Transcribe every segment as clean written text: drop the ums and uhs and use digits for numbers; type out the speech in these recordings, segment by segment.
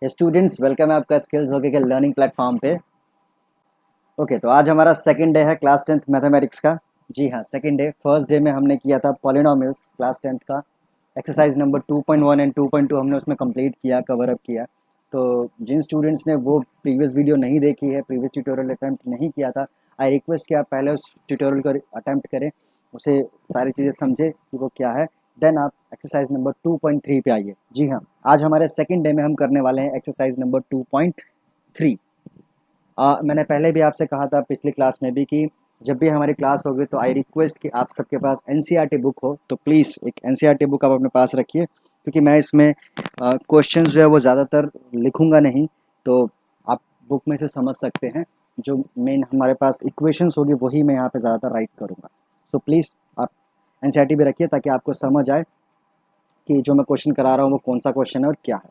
Students welcome है आपका skills होके के लर्निंग प्लेटफॉर्म पे। ओके, तो आज हमारा सेकंड डे है क्लास 10th मैथमेटिक्स का। जी हाँ, सेकंड डे। फर्स्ट डे में हमने किया था पॉलिनोमियल्स क्लास 10th का। एक्सरसाइज नंबर 2.1 एंड 2.2 हमने उसमें कंप्लीट किया, कवर अप किया। तो जिन स्टूडेंट्स ने वो प्रीवियस वीडियो नहीं देखी है, प्रीवियस ट्यूटोरियल अटैम्प्ट नहीं किया था, आई रिक्वेस्ट कि आप पहले उस ट्यूटोरियल को अटैम्प्ट करें, उसे सारी चीज़ें समझे कि वो क्या है, देन आप एक्सरसाइज नंबर 2.3 पे आइए। जी हाँ, आज हमारे सेकंड डे में हम करने वाले हैं एक्सरसाइज नंबर 2.3। मैंने पहले भी आपसे कहा था पिछली क्लास में भी कि जब भी हमारी क्लास होगी तो आई रिक्वेस्ट कि आप सबके पास एनसीईआरटी बुक हो, तो प्लीज़ एक एनसीईआरटी बुक आप अपने पास रखिए, क्योंकि मैं इसमें क्वेश्चंस जो है वो ज़्यादातर लिखूंगा नहीं, तो आप बुक में से समझ सकते हैं। जो मेन हमारे पास इक्वेशंस होगी वही मैं यहाँ पे ज़्यादातर राइट करूँगा। सो प्लीज़ आप एनसीईआरटी भी रखिए ताकि आपको समझ आए कि जो मैं क्वेश्चन करा रहा हूँ वो कौन सा क्वेश्चन है और क्या है।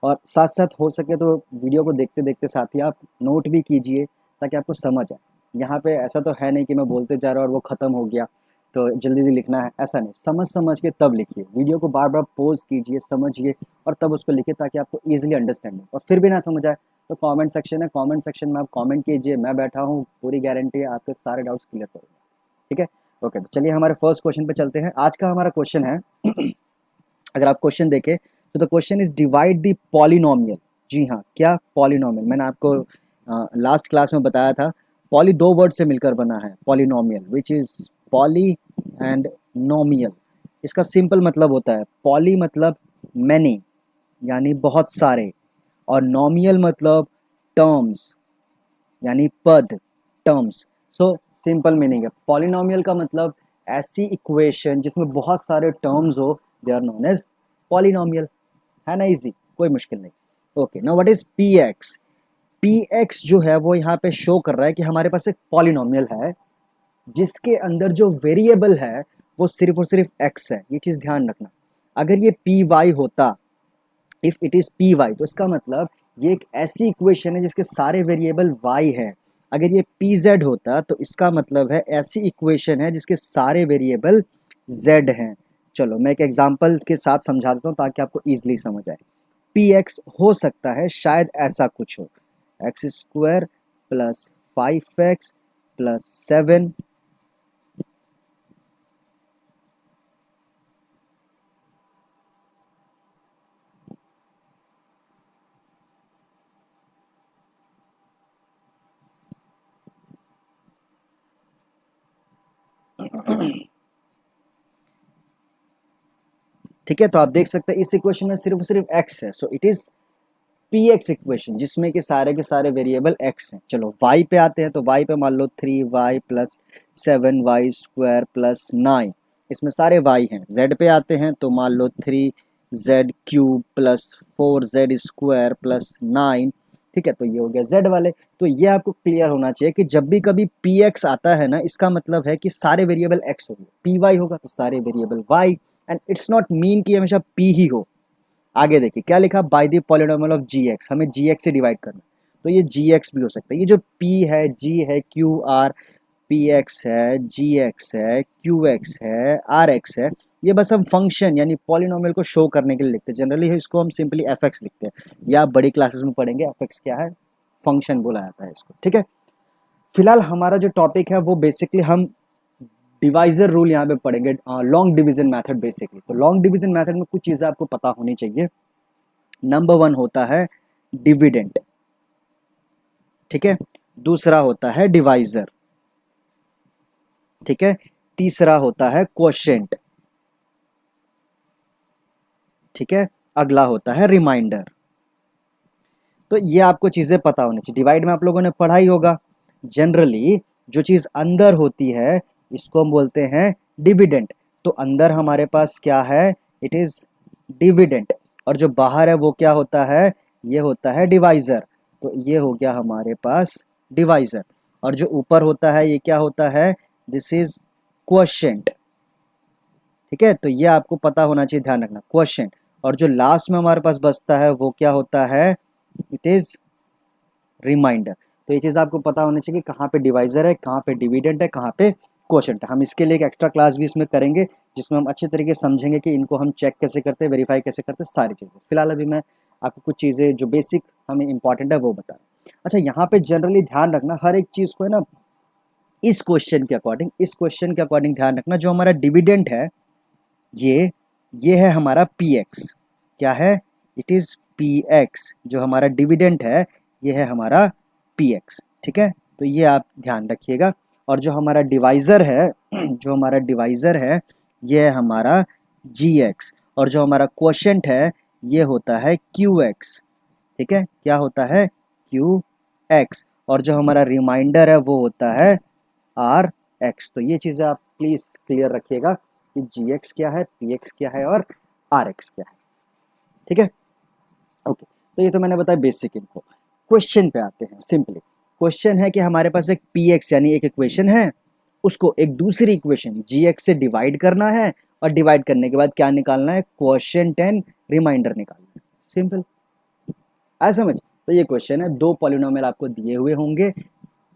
और साथ साथ हो सके तो वीडियो को देखते देखते साथ ही आप नोट भी कीजिए ताकि आपको समझ आए। यहाँ पे ऐसा तो है नहीं कि मैं बोलते जा रहा हूँ और वो ख़त्म हो गया तो जल्दी जल्दी लिखना है, ऐसा नहीं। समझ समझ के तब लिखिए, वीडियो को बार बार पॉज कीजिए, समझिए और तब उसको लिखिए ताकि आपको ईजिली अंडरस्टैंड हो। और फिर भी ना समझ आए तो कमेंट सेक्शन है, कमेंट सेक्शन में आप कमेंट कीजिए, मैं बैठा हूँ, पूरी गारंटी है आपके सारे डाउट्स क्लियर करूँगा। ठीक है, ओके। तो चलिए हमारे फर्स्ट क्वेश्चन पे चलते हैं। आज का हमारा क्वेश्चन है अगर आप क्वेश्चन देखें तो the question is divide the polynomial. जी हाँ, क्या पॉलिनोमियल, मैंने आपको लास्ट क्लास में बताया था। पॉली दो वर्ड से मिलकर बना है polynomial, which is poly and nomial. इसका सिंपल मतलब होता है, पॉली मतलब मैनी यानी बहुत सारे, और नोमियल मतलब टर्म्स यानी पद, टर्म्स। सो सिंपल मीनिंग है, पॉलिनोमियल का मतलब ऐसी इक्वेशन जिसमें बहुत सारे टर्म्स हो, they are known as polynomial. है ना, इजी, कोई मुश्किल नहीं। Okay, now what is P X. P X जो है वो यहाँ पे शो कर रहा है कि हमारे पास एक पॉलिनोमियल है जिसके अंदर जो वेरिएबल है वो सिर्फ और सिर्फ एक्स है। ये चीज़ ध्यान रखना। अगर ये पी वाई होता, if it is P Y, तो इसका मतलब ये एक ऐसी इक्वेशन है जिसके सारे वेरिएबल वाई है। अगर ये पी जेड होता तो इसका मतलब है ऐसी इक्वेशन है जिसके सारे वेरिएबल जेड हैं। चलो मैं एक एग्जांपल के साथ समझा देता हूँ ताकि आपको ईजिली समझ आए। पी एक्स हो सकता है शायद ऐसा कुछ हो, x square plus 5x plus 7। ठीक है, तो आप देख सकते हैं इस इक्वेशन में सिर्फ सिर्फ x है, so it is P x equation जिसमें कि सारे के सारे वेरिएबल x हैं। चलो y पे आते हैं, तो y पे मान लो 3y plus 7y square plus 9, इसमें सारे y हैं। z पे आते हैं तो मान लो 3z cube plus 4z square plus 9। ठीक है, तो ये हो गया z वाले। तो ये आपको क्लियर होना चाहिए कि जब भी कभी पी एक्स आता है ना, इसका मतलब है कि सारे वेरिएबल x होंगे। पी वाई होगा तो सारे variable y, and it's not mean कि हमेशा p ही हो। आगे देखिए क्या लिखा, by the polynomial of G X, हमें जी एक्स से डिवाइड करना, तो ये जी एक्स भी हो सकता है। ये जो p है, g है, q r, पी एक्स है, जी एक्स है, क्यू एक्स है, आर एक्स है, ये बस हम फंक्शन यानी पॉलिनोमियल को शो करने के लिए लिखते हैं। जनरली इसको हम सिंपली एफ एक्स लिखते हैं, या आप बड़ी क्लासेस में पढ़ेंगे एफ एक्स क्या है, फंक्शन बोला जाता है इसको। ठीक है, फिलहाल हमारा जो टॉपिक है वो बेसिकली हम डिवाइजर रूल यहाँ पे पढ़ेंगे, लॉन्ग डिवीजन मेथड बेसिकली। तो लॉन्ग डिवीजन मेथड में कुछ चीज़ें आपको पता होनी चाहिए। नंबर 1 होता है डिविडेंट, ठीक है। दूसरा होता है डिवाइजर, ठीक है। तीसरा होता है क्वोशिएंट, ठीक है। अगला होता है रिमाइंडर। तो ये आपको चीजें पता होनी चाहिए। डिवाइड में आप लोगों ने पढ़ा ही होगा, जनरली जो चीज अंदर होती है इसको हम बोलते हैं डिविडेंट। तो अंदर हमारे पास क्या है, इट इज डिविडेंट, और जो बाहर है वो क्या होता है, ये होता है डिवाइजर। तो ये हो गया हमारे पास डिवाइजर, और जो ऊपर होता है ये क्या होता है, दिस इज क्वोशिएंट। ठीक है, तो ये आपको पता होना चाहिए, ध्यान रखना, क्वोशिएंट। और जो लास्ट में हमारे पास बचता है वो क्या होता है, इट इज रिमाइंडर। तो ये चीज़ आपको पता होनी चाहिए कि कहाँ पे डिवाइजर है, कहाँ पे डिविडेंट है, कहाँ पे क्वोशिएंट है। हम इसके लिए एक एक्स्ट्रा क्लास भी इसमें करेंगे जिसमें हम अच्छे तरीके से समझेंगे कि इनको हम चेक कैसे करते हैं, वेरीफाई कैसे करते हैं, सारी चीज़ें। फिलहाल अभी मैं आपको कुछ चीज़ें जो बेसिक हमें इंपॉर्टेंट है वो बता रहा हूँ। अच्छा, यहाँ पे जनरली ध्यान रखना हर एक चीज़ को है ना, इस क्वेश्चन के अकॉर्डिंग ध्यान रखना। जो हमारा डिविडेंड है ये है हमारा पी एक्स। क्या है? It is P X. जो हमारा डिविडेंड है ये है हमारा पी एक्स। ठीक है, तो ये आप ध्यान रखिएगा। और जो हमारा डिवाइज़र है जो हमारा डिवाइज़र है ये है हमारा जी एक्स। और जो हमारा क्वोशंट है ये होता है क्यू एक्स। ठीक है, क्या होता है? Q x. और जो हमारा रिमाइंडर है वो होता है आर एक्स। तो ये चीज़ें आप प्लीज़ क्लियर रखिएगा कि जी एक्स क्या है, पी एक्स क्या है और आर एक्स क्या है। ठीक है, ओके। तो ये तो मैंने बताया बेसिक इन्फो। क्वेश्चन पे आते हैं। सिंपली क्वेश्चन है कि हमारे पास एक पी एक्स यानी एक इक्वेशन है, उसको एक दूसरी इक्वेशन जी एक्स से डिवाइड करना है, और डिवाइड करने के बाद क्या निकालना है? क्वोशंट एंड रिमाइंडर निकालना है। सिंपल, आया समझ? तो ये क्वेश्चन है, दो पॉलिनोमियल आपको दिए हुए होंगे,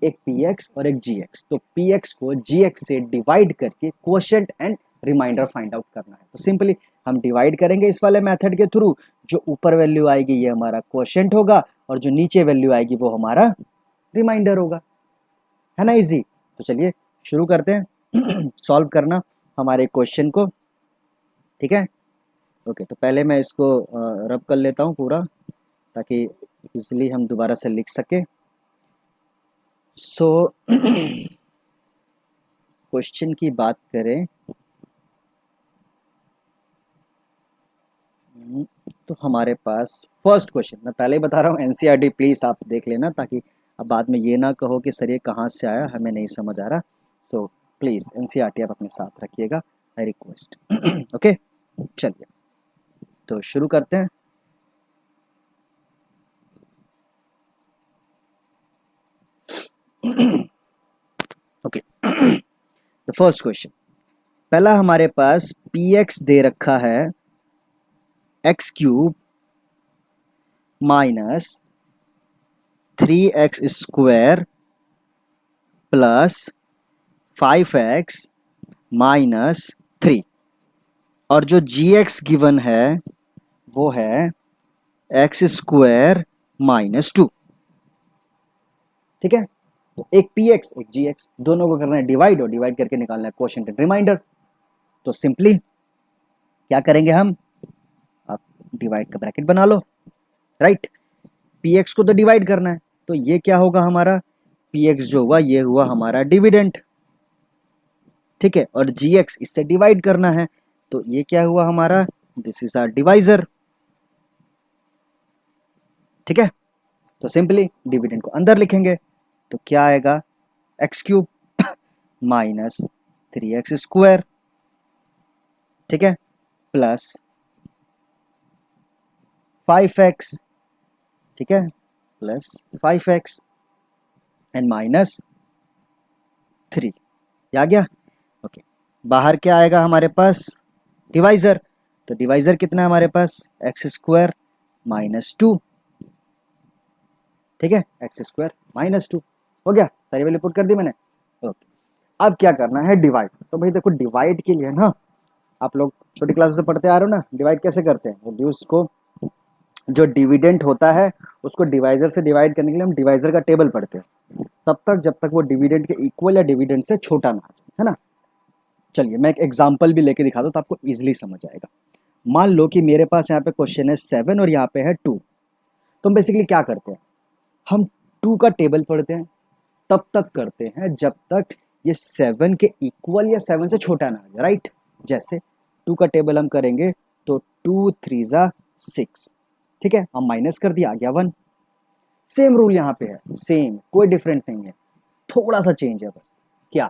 एक पी एक्स और एक जी एक्स। तो पी एक्स को जी एक्स से डिवाइड करके quotient and remainder find out करना है। तो सिंपली हम डिवाइड करेंगे इस वाले मेथड के थ्रू। जो ऊपर वैल्यू आएगी ये हमारा क्वोशंट होगा, और जो नीचे वैल्यू आएगी वो हमारा रिमाइंडर होगा। है ना इजी? तो चलिए शुरू करते हैं सॉल्व करना हमारे क्वेश्चन को। ठीक है, ओके। तो पहले मैं इसको रब कर लेता हूँ पूरा, ताकि इजिली हम दोबारा से लिख सके। सो क्वेश्चन की बात करें तो हमारे पास फर्स्ट क्वेश्चन, मैं पहले ही बता रहा हूँ एनसीईआरटी प्लीज़ आप देख लेना, ताकि अब बाद में ये ना कहो कि सर ये कहाँ से आया, हमें नहीं समझ आ रहा। सो प्लीज़ एनसीईआरटी आप अपने साथ रखिएगा, आई रिक्वेस्ट। ओके, चलिए तो शुरू करते हैं। ओके, द फर्स्ट क्वेश्चन, पहला हमारे पास पी एक्स दे रखा है x cube minus 3x square plus 5x minus 3, और जो जी एक्स गिवन है वो है एक्स स्क्वायर माइनस 2। ठीक है, तो एक पी एक्स एक जी एक्स, दोनों को करना है डिवाइड, और डिवाइड करके निकालना है क्वोशंट एंड रिमाइंडर। तो सिंपली क्या करेंगे हम? आप डिवाइड का ब्रैकेट बना लो, राइट। पी एक्स को तो डिवाइड करना है, तो ये क्या होगा हमारा? पी एक्स जो हुआ ये हुआ हमारा डिविडेंड। ठीक है, और जी एक्स इससे डिवाइड करना है, तो ये क्या हुआ हमारा? This is our divisor. ठीक है, तो सिंपली डिविडेंड को अंदर लिखेंगे, तो क्या आएगा? X cube minus 3x square, ठीक है, प्लस 5x, ठीक है, प्लस 5x एंड माइनस 3। ये आ गया? ओके, बाहर क्या आएगा हमारे पास? डिवाइजर। तो डिवाइजर कितना है हमारे पास? X square minus 2। ठीक है, एक्स स्क्वायर माइनस 2 हो गया, सारी वैल्यू पुट कर दी मैंने। ओके, अब क्या करना है? डिवाइड। तो भाई देखो, डिवाइड के लिए ना आप लोग छोटी क्लास से पढ़ते आ रहे हो ना, डिवाइड कैसे करते हैं? रिड्यूस को, जो डिविडेंड होता है उसको डिवाइजर से डिवाइड करने के लिए हम डिवाइजर का टेबल पढ़ते हैं, तब तक जब तक वो डिविडेंड के इक्वल या डिविडेंड से छोटा ना आ जाए, है ना। चलिए मैं एक एग्जांपल भी लेके दिखा दूँ तो आपको इजीली समझ आएगा। मान लो कि मेरे पास यहाँ पे क्वेश्चन है 7 और यहाँ पे है 2। तो हम बेसिकली क्या करते हैं? हम 2 का टेबल पढ़ते हैं, तब तक करते हैं जब तक ये 7 के इक्वल या 7 से छोटा ना आ जाए, राइट। जैसे 2 का टेबल हम करेंगे तो 2 3 जा 6, ठीक है, हम माइनस कर दिया, आ गया 1। सेम रूल यहाँ पे है, सेम, कोई डिफरेंट नहीं है, थोड़ा सा चेंज है बस। क्या?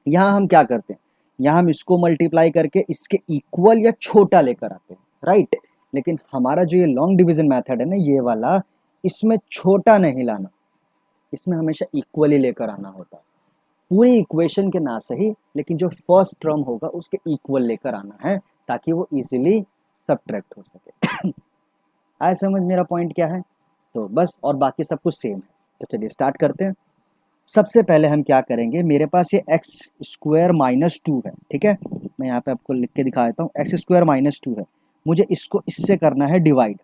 यहाँ हम क्या करते हैं? यहाँ हम इसको मल्टीप्लाई करके इसके इक्वल या छोटा लेकर आते हैं, राइट। लेकिन हमारा जो ये लॉन्ग डिवीजन मेथड है ना, ये वाला, इसमें छोटा नहीं लाना, इसमें हमेशा इक्वली लेकर आना होता है। पूरी इक्वेशन के ना सही, लेकिन जो फर्स्ट टर्म होगा उसके इक्वल लेकर आना है, ताकि वो इजीली सब्ट्रैक्ट हो सके। आया समझ मेरा पॉइंट क्या है? तो बस, और बाकी सब कुछ सेम है। तो चलिए स्टार्ट करते हैं। सबसे पहले हम क्या करेंगे? मेरे पास ये एक्स स्क्वायर माइनस 2 है, ठीक है, मैं यहाँ पे आपको लिख के दिखा देता हूँ। एक्स स्क्वायर माइनस 2 है, मुझे इसको इससे करना है डिवाइड।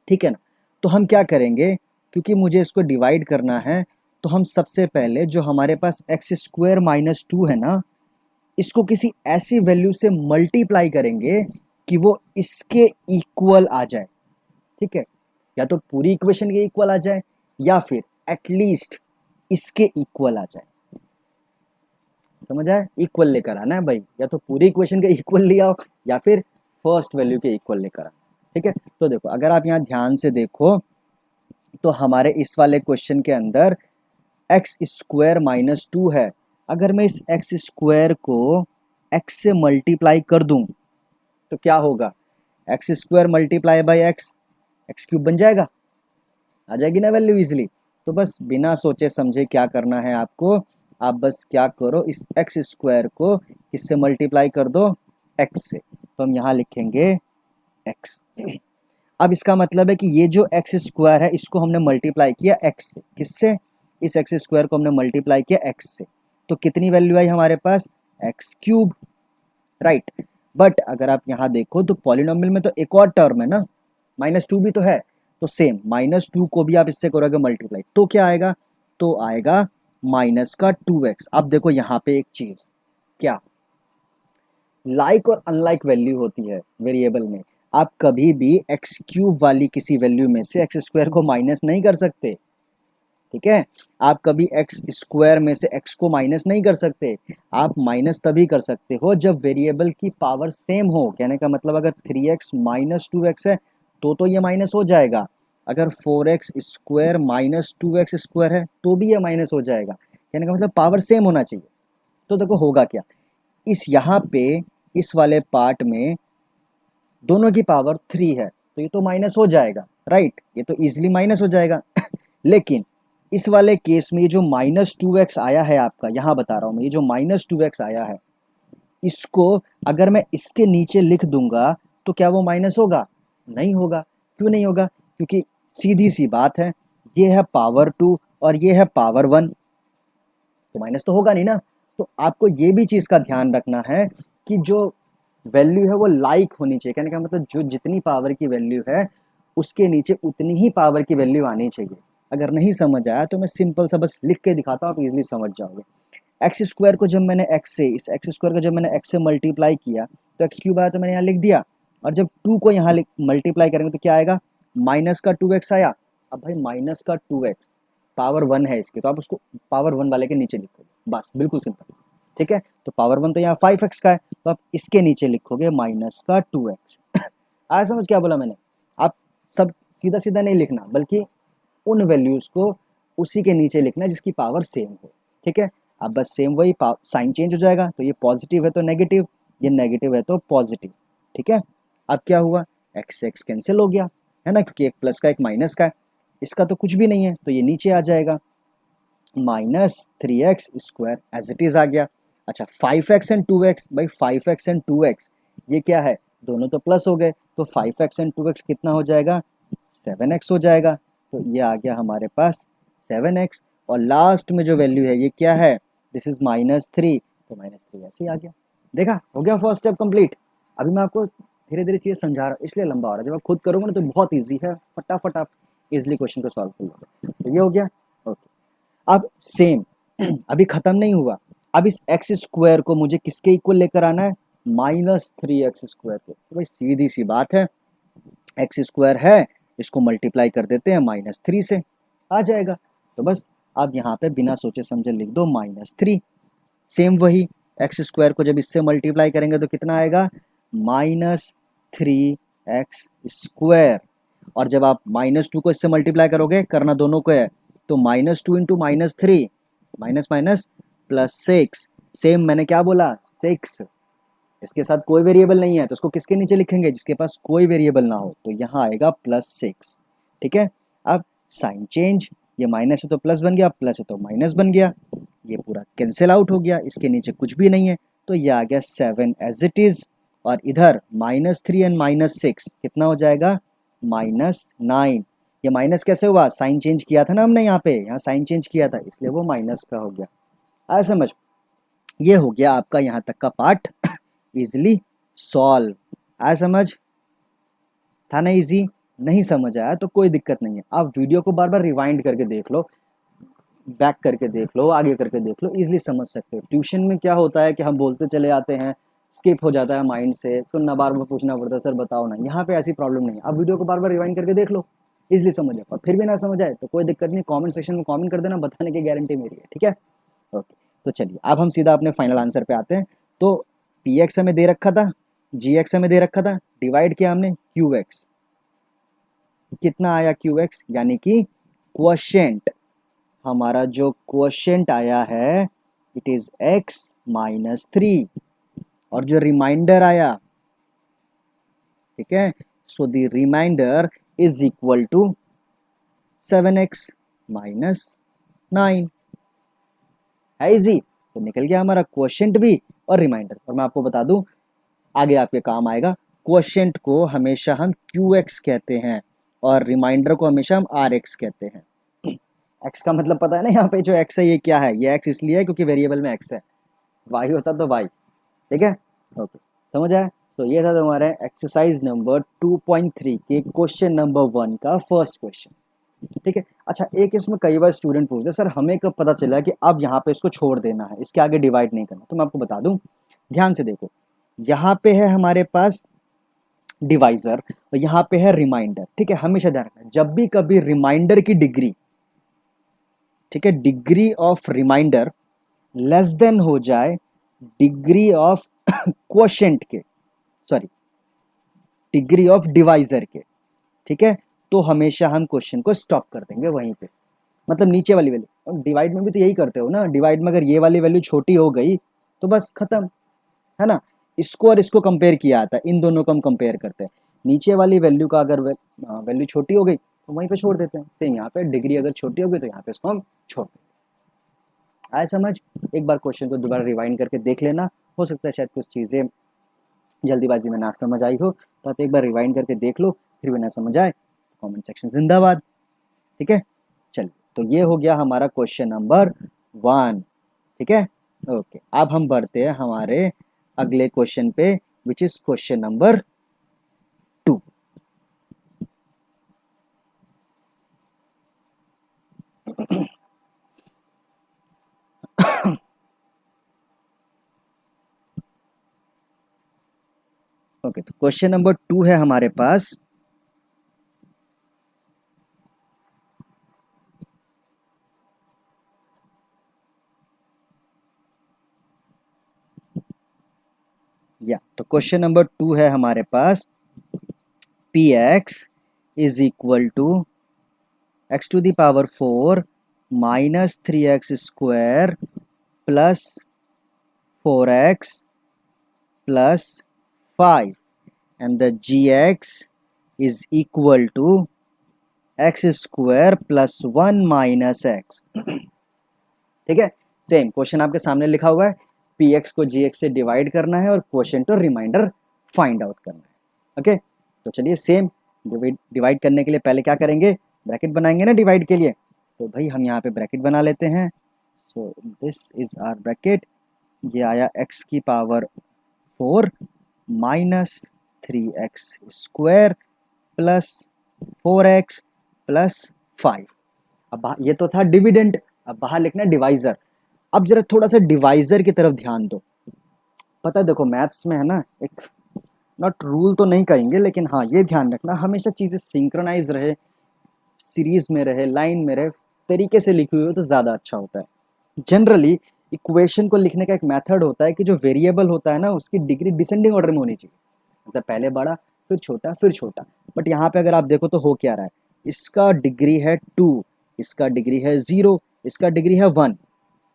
ठीक है ना। तो हम क्या करेंगे, क्योंकि मुझे इसको डिवाइड करना है, तो हम सबसे पहले जो हमारे पास एक्स स्क्वायर माइनस टू है ना, इसको किसी ऐसी वैल्यू से मल्टीप्लाई करेंगे कि वो इसके इक्वल आ जाए। ठीक है, या तो पूरी इक्वेशन के इक्वल आ जाए या फिर एटलीस्ट इसके इक्वल आ जाए। समझ आए, इक्वल लेकर आना है भाई, या तो पूरी इक्वेशन के इक्वल ले आओ या फिर फर्स्ट वैल्यू के इक्वल लेकर आना। ठीक है, तो देखो अगर आप यहाँ ध्यान से देखो तो हमारे इस वाले क्वेश्चन के अंदर एक्स स्क्वायर माइनस टू है। अगर मैं इस एक्स स्क्वायर को एक्स से मल्टीप्लाई कर दूं तो क्या होगा, x square multiply by x, x cube बन जाएगा, आ जाएगी ना वैल्यू इजिली। तो बस बिना सोचे समझे क्या करना है आपको, आप बस क्या करो, इस एक्स स्क्वायर को इससे मल्टीप्लाई कर दो एक्स से, तो हम यहाँ लिखेंगे एक्स। अब इसका मतलब है कि ये जो एक्स स्क्वायर है इसको हमने मल्टीप्लाई किया एक्स से, किससे, इस एक्स स्क्वायर को हमने मल्टीप्लाई किया एक्स से, तो कितनी वैल्यू आई हमारे पास, एक्स क्यूब, राइट। बट अगर आप यहाँ देखो तो पॉलिनोमियल में तो एक और टर्म है ना, माइनस टू भी तो है, तो सेम माइनस टू को भी आप इससे करोगे मल्टीप्लाई तो क्या आएगा, तो आएगा माइनस का 2x। अब देखो यहाँ पे एक चीज, क्या लाइक और अनलाइक वैल्यू होती है वेरिएबल में। आप कभी भी एक्स क्यूब वाली किसी वैल्यू में से एक्स स्क्वायर को माइनस नहीं कर सकते। ठीक है, आप कभी एक्स स्क्वायर में से एक्स को माइनस नहीं कर सकते। आप माइनस तभी कर सकते हो जब वेरिएबल की पावर सेम हो। कहने का मतलब अगर 3x माइनस 2x है तो ये माइनस हो जाएगा, अगर 4x square minus 2x square है तो भी ये माइनस हो जाएगा। कहने का मतलब पावर सेम होना चाहिए। तो देखो होगा क्या, इस यहाँ पे इस वाले पार्ट में दोनों की पावर 3 है तो ये तो माइनस हो जाएगा, राइट, ये तो इजीली माइनस हो जाएगा। लेकिन इस वाले केस में ये जो माइनस 2x आया है आपका, यहाँ बता रहा हूँ मैं, ये जो माइनस 2x आया है इसको अगर मैं इसके नीचे लिख दूंगा तो क्या वो माइनस होगा, नहीं होगा। क्यों नहीं होगा, क्योंकि सीधी सी बात है, ये है पावर 2 और ये है पावर 1, तो माइनस तो होगा नहीं ना। तो आपको ये भी चीज़ का ध्यान रखना है कि जो वैल्यू है वो लाइक होनी चाहिए। कहने का मतलब जो जितनी पावर की वैल्यू है उसके नीचे उतनी ही पावर की वैल्यू आनी चाहिए। अगर नहीं समझ आया तो मैं सिंपल सा बस लिख के दिखाता हूँ, आप इजीली समझ जाओगे। एक्स स्क्वायर को जब मैंने एक्स से, इस एक्स स्क्वायर को जब मैंने एक्स से मल्टीप्लाई किया तो एक्स क्यूब आया, तो मैंने यहाँ लिख दिया। और जब 2 को यहाँ मल्टीप्लाई करेंगे तो क्या आएगा, माइनस का 2x आया। अब भाई माइनस का 2x पावर 1 है इसके, तो आप उसको पावर 1 वाले के नीचे लिखोगे, बस बिल्कुल सिंपल। ठीक है, तो पावर 1 तो यहाँ 5x का है, तो आप इसके नीचे लिखोगे माइनस का 2x। आया समझ क्या बोला मैंने, आप सब सीधा सीधा नहीं लिखना, बल्कि उन वैल्यूज को उसी के नीचे लिखना जिसकी पावर सेम हो। ठीक है, अब बस सेम वही साइन चेंज हो जाएगा, तो ये पॉजिटिव है तो नेगेटिव, ये नेगेटिव है तो पॉजिटिव। ठीक है, अब क्या हुआ, एक्स एक्स कैंसिल हो गया है ना, क्योंकि एक प्लस का एक माइनस का है, इसका तो कुछ भी नहीं है तो ये नीचे आ जाएगा, minus 3x square as it is आ गया। अच्छा 5x एंड 2x, भाई 5x एंड 2x ये क्या है, दोनों तो प्लस हो गए, तो 5x एंड 2x कितना हो जाएगा, 7x हो जाएगा। तो ये आ गया हमारे पास 7x, और लास्ट में जो वैल्यू है ये क्या है, दिस इज -3, तो -3 ऐसे ही आ गया। देखा, हो गया फर्स्ट स्टेप कंप्लीट। अभी मैं आपको धीरे धीरे चीज़ समझा रहा हूँ इसलिए लंबा हो रहा है, जब आप खुद करोगे ना तो बहुत ईजी है, फटाफट आप इजिली क्वेश्चन को सॉल्व कर लोगे। तो ये हो गया, ओके। अब सेम अभी खत्म नहीं हुआ, अब इस एक्स स्क्वायर को मुझे किसके इक्वल लेकर आना है, -3x स्क्वायर के। तो भाई सीधी सी बात है, एक्स स्क्वायर है, इसको मल्टीप्लाई कर देते हैं -3 से, आ जाएगा। तो बस आप यहाँ पे बिना सोचे समझे लिख दो -3। सेम वही एक्स स्क्वायर को जब इससे मल्टीप्लाई करेंगे तो कितना आएगा, -3x स्क्वायर। और जब आप -2 को इससे मल्टीप्लाई करोगे, करना दोनों को है, तो -2 इंटू -3, माइनस माइनस +6। सेम मैंने क्या बोला, 6, इसके साथ कोई वेरिएबल नहीं है तो उसको किसके नीचे लिखेंगे, जिसके पास कोई वेरिएबल ना हो, तो यहाँ आएगा +6। ठीक है, अब साइन चेंज, ये माइनस है तो प्लस बन गया, प्लस है तो माइनस बन गया, ये पूरा कैंसिल आउट हो गया, इसके नीचे कुछ भी नहीं है, तो ये आ गया 7 एज इट इज। और इधर -3 एंड -6 कितना हो जाएगा, -9। ये माइनस कैसे हुआ, साइन चेंज किया था ना हमने, यहाँ पे यहाँ साइन चेंज किया था इसलिए वो माइनस का हो गया। आया समझ, ये हो गया आपका यहाँ तक का पार्ट इजिली सॉल्व। आया समझ, था ना इजी। नहीं समझ आया तो कोई दिक्कत नहीं है, आप वीडियो को बार बार रिवाइंड करके देख लो, बैक करके देख लो, आगे करके देख लो, इजीली समझ सकते हो। ट्यूशन में क्या होता है कि हम बोलते चले आते हैं, स्किप हो जाता है माइंड से, सुनना बार बार पूछना पड़ता है सर बताओ ना। यहाँ पे ऐसी प्रॉब्लम नहीं है, आप वीडियो को बार बार रिवाइंड करके देख लो, इजिली समझ जाए। और फिर भी ना समझ आए तो कोई दिक्कत नहीं, कमेंट सेक्शन में कमेंट कर देना, बताने की गारंटी मेरी है, ठीक है। ओके, तो चलिए अब हम सीधा अपने फाइनल आंसर पे आते हैं। तो पी एक्स हमें दे रखा था, जी एक्स हमें दे रखा था, डिवाइड किया हमने क्यू एक्स, कितना आया क्यू एक्स, यानी कि क्वोशिएंट, हमारा जो क्वोशिएंट आया है इट इज x-3, और जो रिमाइंडर आया, ठीक है, so the remainder is equal to 7x-9, है इजी। तो निकल गया हमारा क्वोशिएंट भी और रिमाइंडर। और मैं आपको बता दूं, आगे आपके काम आएगा, क्वोशिएंट को हमेशा हम QX कहते हैं और रिमाइंडर को हमेशा हम RX कहते हैं। x का मतलब पता है ना, यहाँ पे जो x है ये क्या है, ये x इसलिए है क्योंकि वेरिएबल में x है, y होता तो y, ठीक है। ओके, समझ आया। तो ये था तुम्हारे एक्सरसाइज नंबर 2.3 के क्वेश्चन नंबर 1 का फर्स्ट क्वेश्चन, ठीक है। अच्छा, एक इसमें कई बार स्टूडेंट पूछते हैं सर हमें कब पता चला कि अब यहाँ पे इसको छोड़ देना है, इसके आगे डिवाइड नहीं करना। तो मैं आपको बता दूं, ध्यान से देखो, यहाँ पे है हमारे पास डिवाइजर और यहाँ पे है रिमाइंडर, ठीक है। हमेशा ध्यान रखना, जब भी कभी रिमाइंडर की डिग्री, ठीक है, degree of remainder less than हो जाए डिग्री ऑफ क्वोशिएंट के, सॉरी, डिग्री ऑफ डिवाइजर के, ठीक है, तो हमेशा हम क्वेश्चन को स्टॉप कर देंगे वहीं पे। मतलब नीचे वाली वैल्यू, डिवाइड में भी तो यही करते हो ना, डिवाइड में अगर ये वाली वैल्यू छोटी हो गई तो बस खत्म, है ना। इसको और इसको कंपेयर किया आता है, इन दोनों को हम कंपेयर करते हैं, नीचे वाली वैल्यू का अगर वैल्यू छोटी हो गई तो वहीं पे छोड़ देते हैं। सेम यहाँ पे डिग्री अगर छोटी हो गई तो यहाँ पे इसको हम छोड़ देते हैं। आए समझ? एक बार क्वेश्चन को दोबारा रिवाइंड करके देख लेना, हो सकता है शायद कुछ चीज़ें जल्दीबाजी में ना समझ आई हो, तो आप एक बार रिवाइंड करके देख लो, फिर भी ना समझ आए कमेंट सेक्शन जिंदाबाद, ठीक है। चलिए, तो ये हो गया हमारा क्वेश्चन नंबर 1, ठीक है। ओके, अब हम बढ़ते हैं हमारे अगले क्वेश्चन पे, which is question number 2। Okay, तो क्वेश्चन नंबर 2 है हमारे पास, या तो क्वेश्चन नंबर 2 है हमारे पास, p x is equal to x to the power 4 minus 3x square plus 4x plus 5 and the gx is equal to x square plus 1 minus x, ठीक है। सेम क्वेश्चन आपके सामने लिखा हुआ है, पी एक्स को जी एक्स से divide करना है और क्वोशिएंट और रिमाइंडर फाइंड आउट करना है। ओके, तो चलिए सेम, डिवाइड करने के लिए पहले क्या करेंगे, ब्रैकेट बनाएंगे ना डिवाइड के लिए, तो भाई हम यहाँ पे ब्रैकेट बना लेते हैं। So this is our bracket, ये आया x की power 4 minus 3x square plus 4x plus 5। अब ये तो था डिविडेंड, अब बाहर लिखना है डिवाइजर। अब जरा थोड़ा सा डिवाइजर की तरफ ध्यान दो। पता है देखो मैथ्स में है ना, एक नॉट रूल तो नहीं कहेंगे, लेकिन हाँ ये ध्यान रखना हमेशा चीज़ें सिंक्रोनाइज रहे, सीरीज में रहे, लाइन में रहे, तरीके से लिखी हुई हो तो ज़्यादा अच्छा होता है। जनरली इक्वेशन को लिखने का एक मेथड होता है कि जो वेरिएबल होता है ना उसकी डिग्री डिसेंडिंग ऑर्डर में होनी चाहिए, मतलब पहले बड़ा फिर छोटा फिर छोटा। बट यहाँ पे अगर आप देखो तो हो क्या रहा है, इसका डिग्री है 2, इसका डिग्री है 0, इसका डिग्री है 1,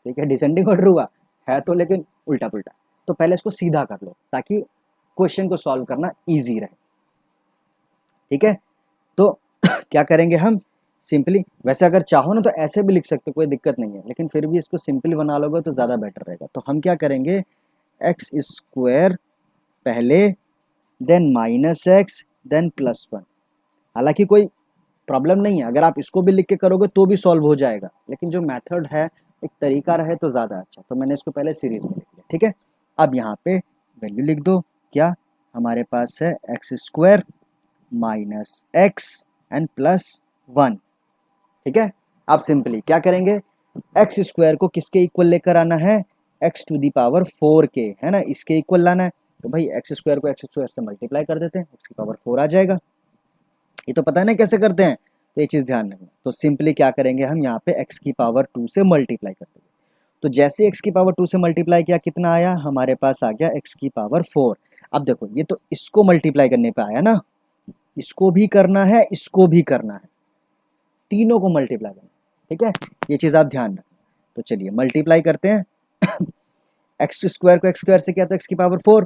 ठीक है, डिसेंडिंग ऑर्डर हुआ है तो, लेकिन उल्टा पुल्टा। तो पहले इसको सीधा कर लो ताकि क्वेश्चन को सॉल्व करना ईजी रहे, ठीक है। तो क्या करेंगे हम, सिंपली, वैसे अगर चाहो ना तो ऐसे भी लिख सकते हो, कोई दिक्कत नहीं है, लेकिन फिर भी इसको सिंपली बना लोगे तो ज़्यादा बेटर रहेगा। तो हम क्या करेंगे, एक्स स्क्वायर पहले, then minus x, then plus 1। हालांकि कोई प्रॉब्लम नहीं है, अगर आप इसको भी लिख के करोगे तो भी सॉल्व हो जाएगा, लेकिन जो मेथड है, एक तरीका रहे तो ज़्यादा अच्छा। तो मैंने इसको पहले सीरीज में लिख लिया, ठीक है। अब यहाँ पे वैल्यू लिख दो, क्या हमारे पास है x square minus x and plus 1। ठीक है, आप सिंपली क्या करेंगे, एक्स स्क्वायर को किसके इक्वल लेकर आना है, एक्स टू दी पावर 4 के, है ना, इसके इक्वल लाना है। तो भाई एक्स स्क्वायर को एक्स स्क्वायर से मल्टीप्लाई कर देते हैं, एक्स की पावर 4 आ जाएगा। ये तो पता है ना कैसे करते हैं, तो ये चीज़ ध्यान रखना। तो सिंपली क्या करेंगे हम यहाँ पे एक्स की पावर 2 से मल्टीप्लाई कर देंगे। तो जैसे एक्स की पावर 2 से मल्टीप्लाई किया, कितना आया हमारे पास, आ गया एक्स की पावर 4। अब देखो ये तो इसको मल्टीप्लाई करने पे आया ना, इसको भी करना है, इसको भी करना है, तीनों को मल्टीप्लाई करना है। ठीक है, ये चीज़ आप ध्यान रखना। तो चलिए मल्टीप्लाई करते हैं। एक्स स्क्वायर को एक्स स्क्वायर से किया तो एक्स की पावर 4,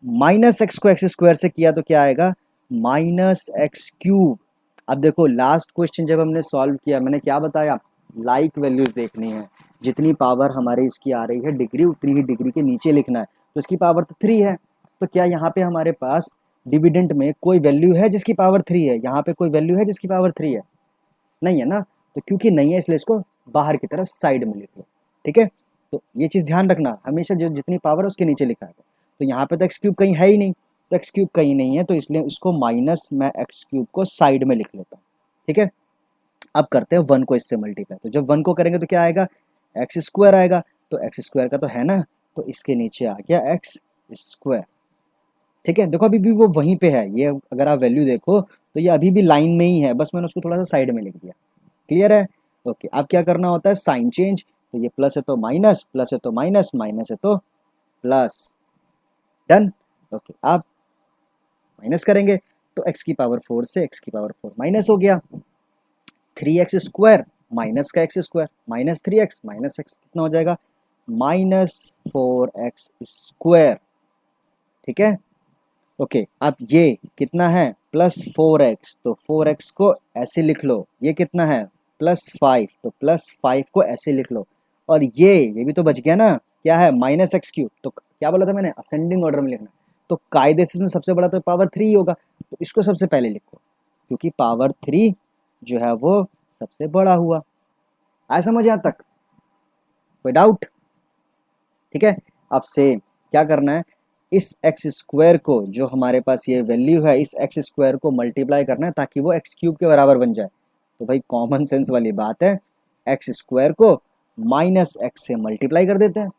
माइनस एक्स को एक्स स्क्वायर से किया तो क्या आएगा, माइनस एक्स क्यूब। अब देखो लास्ट क्वेश्चन जब हमने सॉल्व किया, मैंने क्या बताया, लाइक वैल्यूज देखनी है, जितनी पावर हमारे इसकी आ रही है डिग्री, उतनी ही डिग्री के नीचे लिखना है। तो इसकी पावर तो 3 है, तो क्या यहाँ पे हमारे पास डिविडेंट में कोई वैल्यू है जिसकी पावर 3 है, यहाँ पे कोई वैल्यू है जिसकी पावर 3 है, नहीं है ना। तो क्योंकि नहीं है इसलिए इसको बाहर की तरफ साइड में लिख लो। ठीक है, तो ये चीज़ ध्यान रखना, हमेशा जो जितनी पावर है उसके नीचे लिखा है। तो यहाँ पे तो एक्स क्यूब कहीं है ही नहीं, तो एक्स क्यूब कहीं नहीं है, तो इसलिए इसको माइनस, मैं एक्स क्यूब को साइड में लिख लेता हूँ। ठीक है, अब करते हैं 1 को इससे मल्टीप्लाई। तो जब 1 को करेंगे तो क्या आएगा, एक्स स्क्वायर आएगा। तो एक्स स्क्वायर का तो है ना, तो इसके नीचे आ गया एक्स स्क्वायर। ठीक है, देखो अभी भी वो वहीं पे है, ये अगर आप वैल्यू देखो तो ये अभी भी लाइन में ही है, बस मैंने उसको थोड़ा सा साइड में लिख दिया। क्लियर है, ओके। अब क्या करना होता है, साइन चेंज। तो ये प्लस है तो माइनस, प्लस है तो माइनस, माइनस है तो प्लस, डन। ओके, आप माइनस करेंगे तो एक्स की पावर 4 से एक्स की पावर 4 माइनस हो गया, 3x स्क्वायर माइनस का x square, minus 3x minus x कितना हो जाएगा, माइनस 4x स्क्वायर। ठीक है, ओके। अब ये कितना है, प्लस 4x, तो 4x को ऐसे लिख लो। ये कितना है, प्लस 5, तो प्लस 5 को ऐसे लिख लो। और ये भी तो बच गया ना, क्या है, माइनस एक्स क्यूब। तो क्या बोला था मैंने, असेंडिंग ऑर्डर में लिखना। तो कायदे से इसमें सबसे बड़ा तो पावर 3 होगा, तो इसको सबसे पहले लिखो, क्योंकि पावर 3 जो है वो सबसे बड़ा हुआ। आया समझ यहाँ तक, कोई डाउट। ठीक है, अब सेम क्या करना है, इस एक्स स्क्वायर को, जो हमारे पास ये वैल्यू है, इस एक्स स्क्वायर को मल्टीप्लाई करना है ताकि वो एक्स क्यूब के बराबर बन जाए। तो भाई कॉमन सेंस वाली बात है, एक्स स्क्वायर को माइनस एक्स से मल्टीप्लाई कर देते हैं,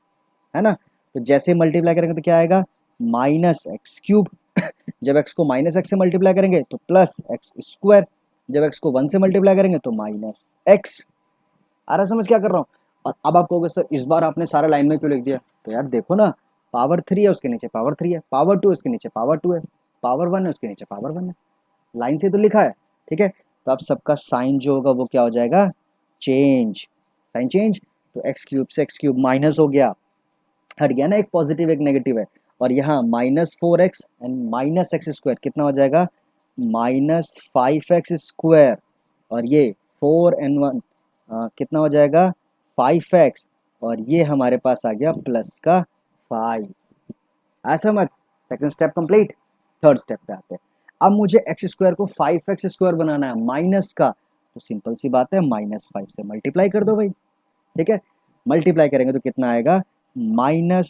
है ना। तो जैसे मल्टीप्लाई करेंगे तो क्या आएगा, माइनस एक्स क्यूब। जब एक्स को माइनस एक्स से मल्टीप्लाई करेंगे तो प्लस एक्स स्क्वायर, जब एक्स को 1 से मल्टीप्लाई करेंगे तो माइनस एक्स। आ रहा समझ क्या कर रहा हूँ। और अब आप कहोगे सर इस बार आपने सारा लाइन में क्यों लिख दिया, तो यार देखो ना, पावर 3 है उसके नीचे पावर 3 है, पावर 2 उसके नीचे पावर 2 है, पावर 1 है उसके नीचे पावर 1 है, लाइन से तो लिखा है। ठीक है, तो अब सबका साइन जो होगा वो क्या हो जाएगा, चेंज, साइन चेंज। तो एक्स क्यूब से एक्स क्यूब माइनस हो गया, हट गया ना, एक पॉजिटिव एक नेगेटिव है। और यहाँ minus 4x and minus x square कितना हो जाएगा, माइनस 5x स्क्वायर। और ये 4 एंड 1 कितना हो जाएगा, 5x। और ये हमारे पास आ गया प्लस का 5। ऐसा मत, second step complete. Third step पे आते हैं। अब मुझे एक्स स्क्वायर को 5x स्क्वायर बनाना है माइनस का, तो सिंपल सी बात है, माइनस 5 से मल्टीप्लाई कर दो भाई। ठीक है, मल्टीप्लाई करेंगे तो कितना आएगा, माइनस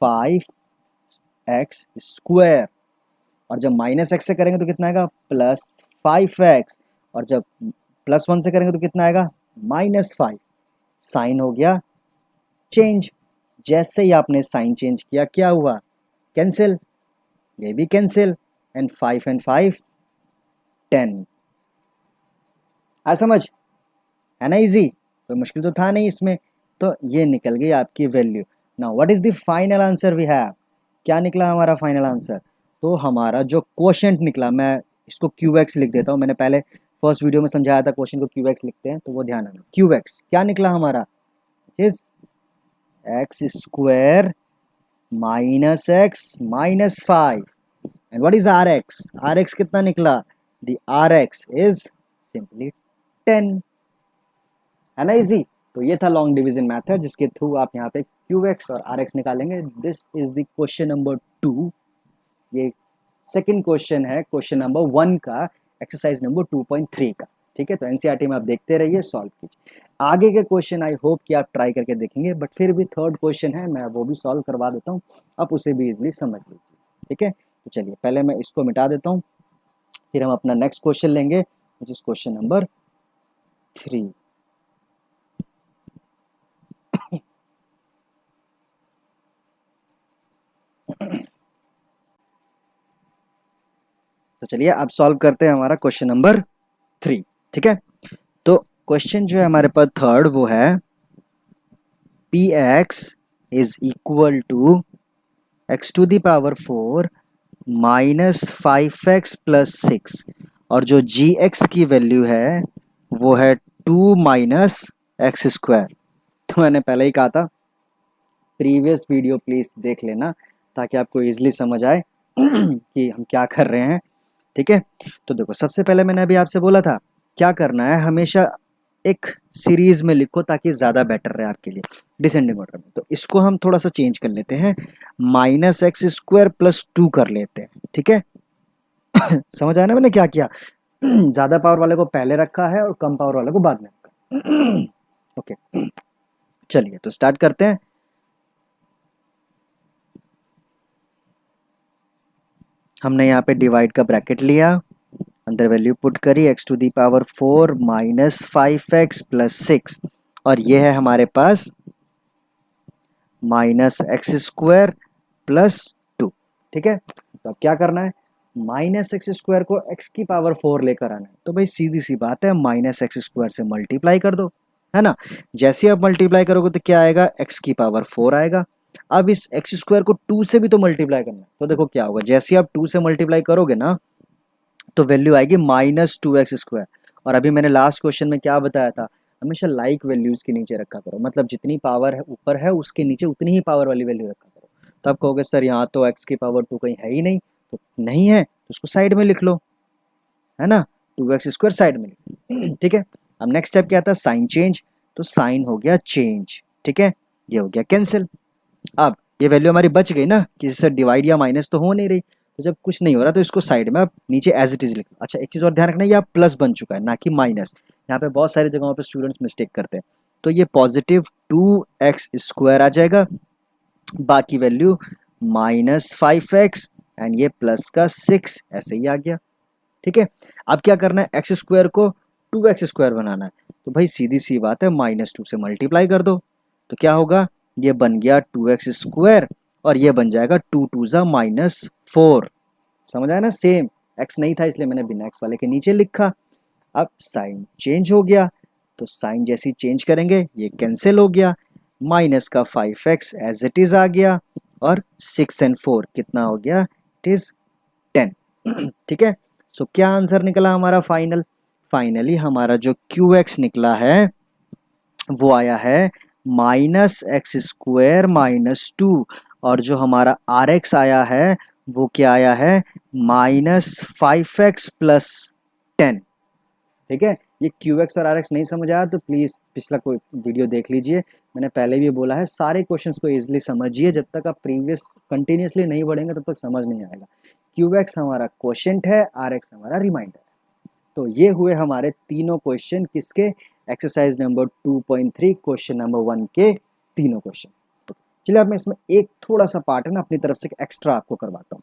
5x स्क्वायर। और जब माइनस एक्स से करेंगे तो कितना आएगा, प्लस 5x। और जब प्लस 1 से करेंगे तो कितना आएगा, माइनस 5। साइन हो गया चेंज। जैसे ही आपने साइन चेंज किया क्या हुआ, कैंसिल, ये भी कैंसिल, एंड 5 एंड 5 10। आ समझ, है ना, इजी, कोई मुश्किल तो था नहीं इसमें। तो ये निकल गई आपकी value. Now what is the final answer we have, क्या निकला हमारा फाइनल आंसर। तो हमारा जो क्वोशंट निकला, मैं इसको क्यूब एक्स लिख देता हूँ, मैंने पहले फर्स्ट वीडियो में समझाया था क्वेश्चन को क्यूब एक्स लिखते हैं, तो वो ध्यान रखना। क्यूब एक्स क्या निकला हमारा, is x square minus x minus 5। And what is r x, r x कितना निकला, the r x is simply 10, है ना, इजी। तो ये था लॉन्ग डिवीजन मेथड, जिसके थ्रू आप यहाँ पे क्यू एक्स और आर एक्स निकालेंगे। This is the question number 2। ये सेकंड क्वेश्चन है क्वेश्चन नंबर 1 का, एक्सरसाइज नंबर 2.3 का। ठीक है, तो एनसीईआरटी में आप देखते रहिए, सॉल्व कीजिए। आगे के क्वेश्चन आई होप कि आप ट्राई करके देखेंगे, बट फिर भी थर्ड क्वेश्चन है, मैं वो भी सॉल्व करवा देता हूँ, आप उसे भी इजिली समझ लीजिए। ठीक है, तो चलिए पहले मैं इसको मिटा देता हूँ। फिर हम अपना नेक्स्ट क्वेश्चन लेंगे, विच इज क्वेश्चन नंबर 3। तो चलिए अब सॉल्व करते हैं हमारा क्वेश्चन नंबर 3। ठीक है, तो क्वेश्चन जो है हमारे पास थर्ड वो है p x is equal to x to the power 4 minus 5x plus 6, और जो जी एक्स की वैल्यू है वो है 2 माइनस एक्स स्क्वायर। तो मैंने पहले ही कहा था प्रीवियस वीडियो प्लीज देख लेना ताकि आपको इजीली समझ आए कि हम क्या कर रहे हैं। ठीक है, तो देखो सबसे पहले मैंने अभी आपसे बोला था क्या करना है, हमेशा एक सीरीज में लिखो ताकि ज़्यादा बेटर रहे आपके लिए डिसेंडिंग ऑर्डर में। तो इसको हम थोड़ा सा चेंज कर लेते हैं, माइनस एक्स स्क्वायर प्लस 2 कर लेते हैं। ठीक है समझ आया ना मैंने क्या किया, ज़्यादा पावर वाले को पहले रखा है और कम पावर वाले को बाद में रखा। ओके चलिए तो स्टार्ट करते हैं। हमने यहाँ पे डिवाइड का ब्रैकेट लिया, अंदर वैल्यू पुट करी x to the power 4 minus 5x plus 6, और ये है हमारे पास माइनस एक्स स्क्वायर प्लस 2। ठीक है, तो अब क्या करना है, माइनस एक्स स्क्वायर को x की पावर 4 लेकर आना है। तो भाई सीधी सी बात है, माइनस एक्स स्क्वायर से मल्टीप्लाई कर दो, है ना। जैसे आप मल्टीप्लाई करोगे तो क्या आएगा, x की पावर 4 आएगा। अब इस एक्स स्क्वायर को 2 से भी तो मल्टीप्लाई करना है, तो देखो क्या होगा, जैसे आप 2 से मल्टीप्लाई करोगे ना तो वैल्यू आएगी माइनस 2x स्क्वायर। और अभी मैंने लास्ट क्वेश्चन में क्या बताया था, हमेशा लाइक वैल्यूज के नीचे रखा करो, मतलब जितनी पावर है ऊपर है उसके नीचे उतनी ही पावर वाली वैल्यू रखा करो। तब कहोगे सर यहाँ तो x की पावर 2 कहीं है ही नहीं, तो नहीं है तो उसको साइड में लिख लो, है ना, 2x स्क्वायर साइड में लिख। ठीक है, अब नेक्स्ट स्टेप क्या था, साइन चेंज, तो साइन हो गया चेंज। ठीक है, ये हो गया कैंसिल। अब ये वैल्यू हमारी बच गई ना, किसी से डिवाइड या माइनस तो हो नहीं रही, तो जब कुछ नहीं हो रहा तो इसको साइड में आप नीचे एज इट इज लिख लो। अच्छा एक चीज़ और ध्यान रखना, ये प्लस बन चुका है ना कि माइनस, यहाँ पे बहुत सारी जगहों पे स्टूडेंट्स मिस्टेक करते हैं। तो ये पॉजिटिव 2x स्क्वायर आ जाएगा, बाकी वैल्यू माइनस 5x एंड ये प्लस का 6 ऐसे ही आ गया। ठीक है, अब क्या करना है, एक्स स्क्वायर को 2x स्क्वायर बनाना है, तो भाई सीधी सी बात है माइनस 2 से मल्टीप्लाई कर दो, तो क्या होगा, ये बन गया 2x स्क्वायर और ये बन जाएगा 2 टू ज़ा माइनस 4। समझ आया ना, सेम x नहीं था इसलिए मैंने बिना x वाले के नीचे लिखा। अब साइन चेंज हो गया, तो साइन जैसी चेंज करेंगे ये कैंसिल हो गया, माइनस का 5x एज इट इज आ गया, और 6 एंड 4 कितना हो गया, इट इज 10। ठीक है, सो क्या आंसर निकला हमारा फाइनल, फाइनली हमारा जो QX निकला है वो आया है माइनस एक्स स्क्वायर माइनस 2, और जो हमारा RX आया है वो क्या आया है, माइनस 5x प्लस 10। ठीक है, ये QX और RX नहीं समझ आया तो प्लीज़ पिछला कोई वीडियो देख लीजिए, मैंने पहले भी बोला है सारे क्वेश्चंस को इजीली समझिए, जब तक आप प्रीवियस कंटिन्यूसली नहीं बढ़ेंगे तब तक समझ नहीं आएगा। QX हमारा क्वेश्चन है, RX हमारा रिमाइंडर है। तो ये हुए हमारे तीनों क्वेश्चन किसके, एक्सरसाइज नंबर 2.3 क्वेश्चन नंबर 1 के तीनों क्वेश्चन। तो चलिए अब मैं इसमें एक थोड़ा सा पार्ट है ना अपनी तरफ से एक्स्ट्रा आपको करवाता हूँ।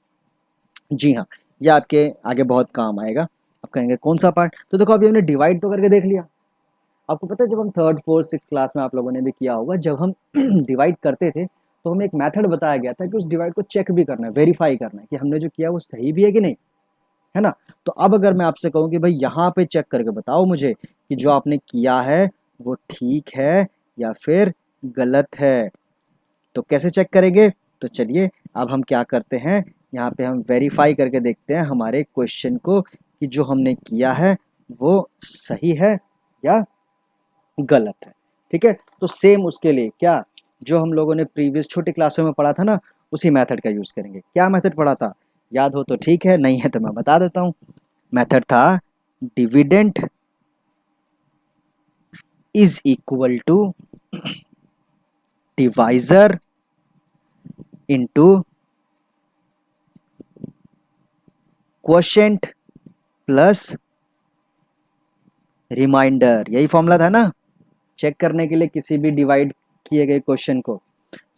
जी हाँ, ये आपके आगे बहुत काम आएगा। आप कहेंगे कौन सा पार्ट, तो देखो अभी हमने डिवाइड तो करके देख लिया। आपको पता है जब हम 3rd 4th 6th क्लास में आप लोगों ने भी किया होगा, जब हम डिवाइड करते थे तो हमें एक मेथड बताया गया था कि उस डिवाइड को चेक भी करना है, वेरीफाई करना है कि हमने जो किया वो सही भी है कि नहीं, है ना। तो अब अगर मैं आपसे कहूँ कि भाई यहाँ पे चेक करके बताओ मुझे कि जो आपने किया है वो ठीक है या फिर गलत है, तो कैसे चेक करेंगे, तो चलिए अब हम क्या करते हैं, यहाँ पे हम वेरीफाई करके देखते हैं हमारे क्वेश्चन को कि जो हमने किया है वो सही है या गलत है। ठीक है, तो सेम उसके लिए क्या, जो हम लोगों ने प्रीवियस छोटी क्लासों में पढ़ा था ना उसी मेथड का यूज़ करेंगे। क्या मेथड पढ़ा था, याद हो तो ठीक है, नहीं है तो मैं बता देता हूँ। मेथड था dividend is equal to divisor into quotient plus remainder, यही फॉर्मूला था ना चेक करने के लिए किसी भी डिवाइड किए गए क्वेश्चन को।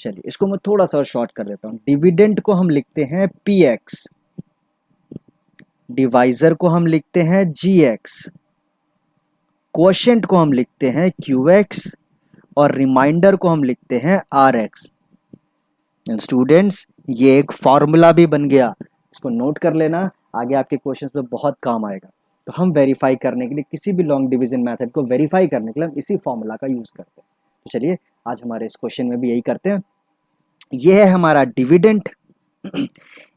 चलिए इसको मैं थोड़ा सा और शॉर्ट कर देता हूँ, डिविडेंड को हम लिखते हैं PX, डिवाइजर को हम लिखते हैं gx, क्वोशेंट को हम लिखते हैं qx और रिमाइंडर को हम लिखते हैं rx। स्टूडेंट्स ये एक फॉर्मूला भी बन गया, इसको नोट कर लेना, आगे आपके क्वेश्चंस में बहुत काम आएगा। तो हम वेरीफाई करने के लिए, किसी भी लॉन्ग डिवीजन मेथड को वेरीफाई करने के लिए हम इसी फॉर्मूला का यूज करते हैं। तो चलिए आज हमारे इस क्वेश्चन में भी यही करते हैं। ये है हमारा डिविडेंड,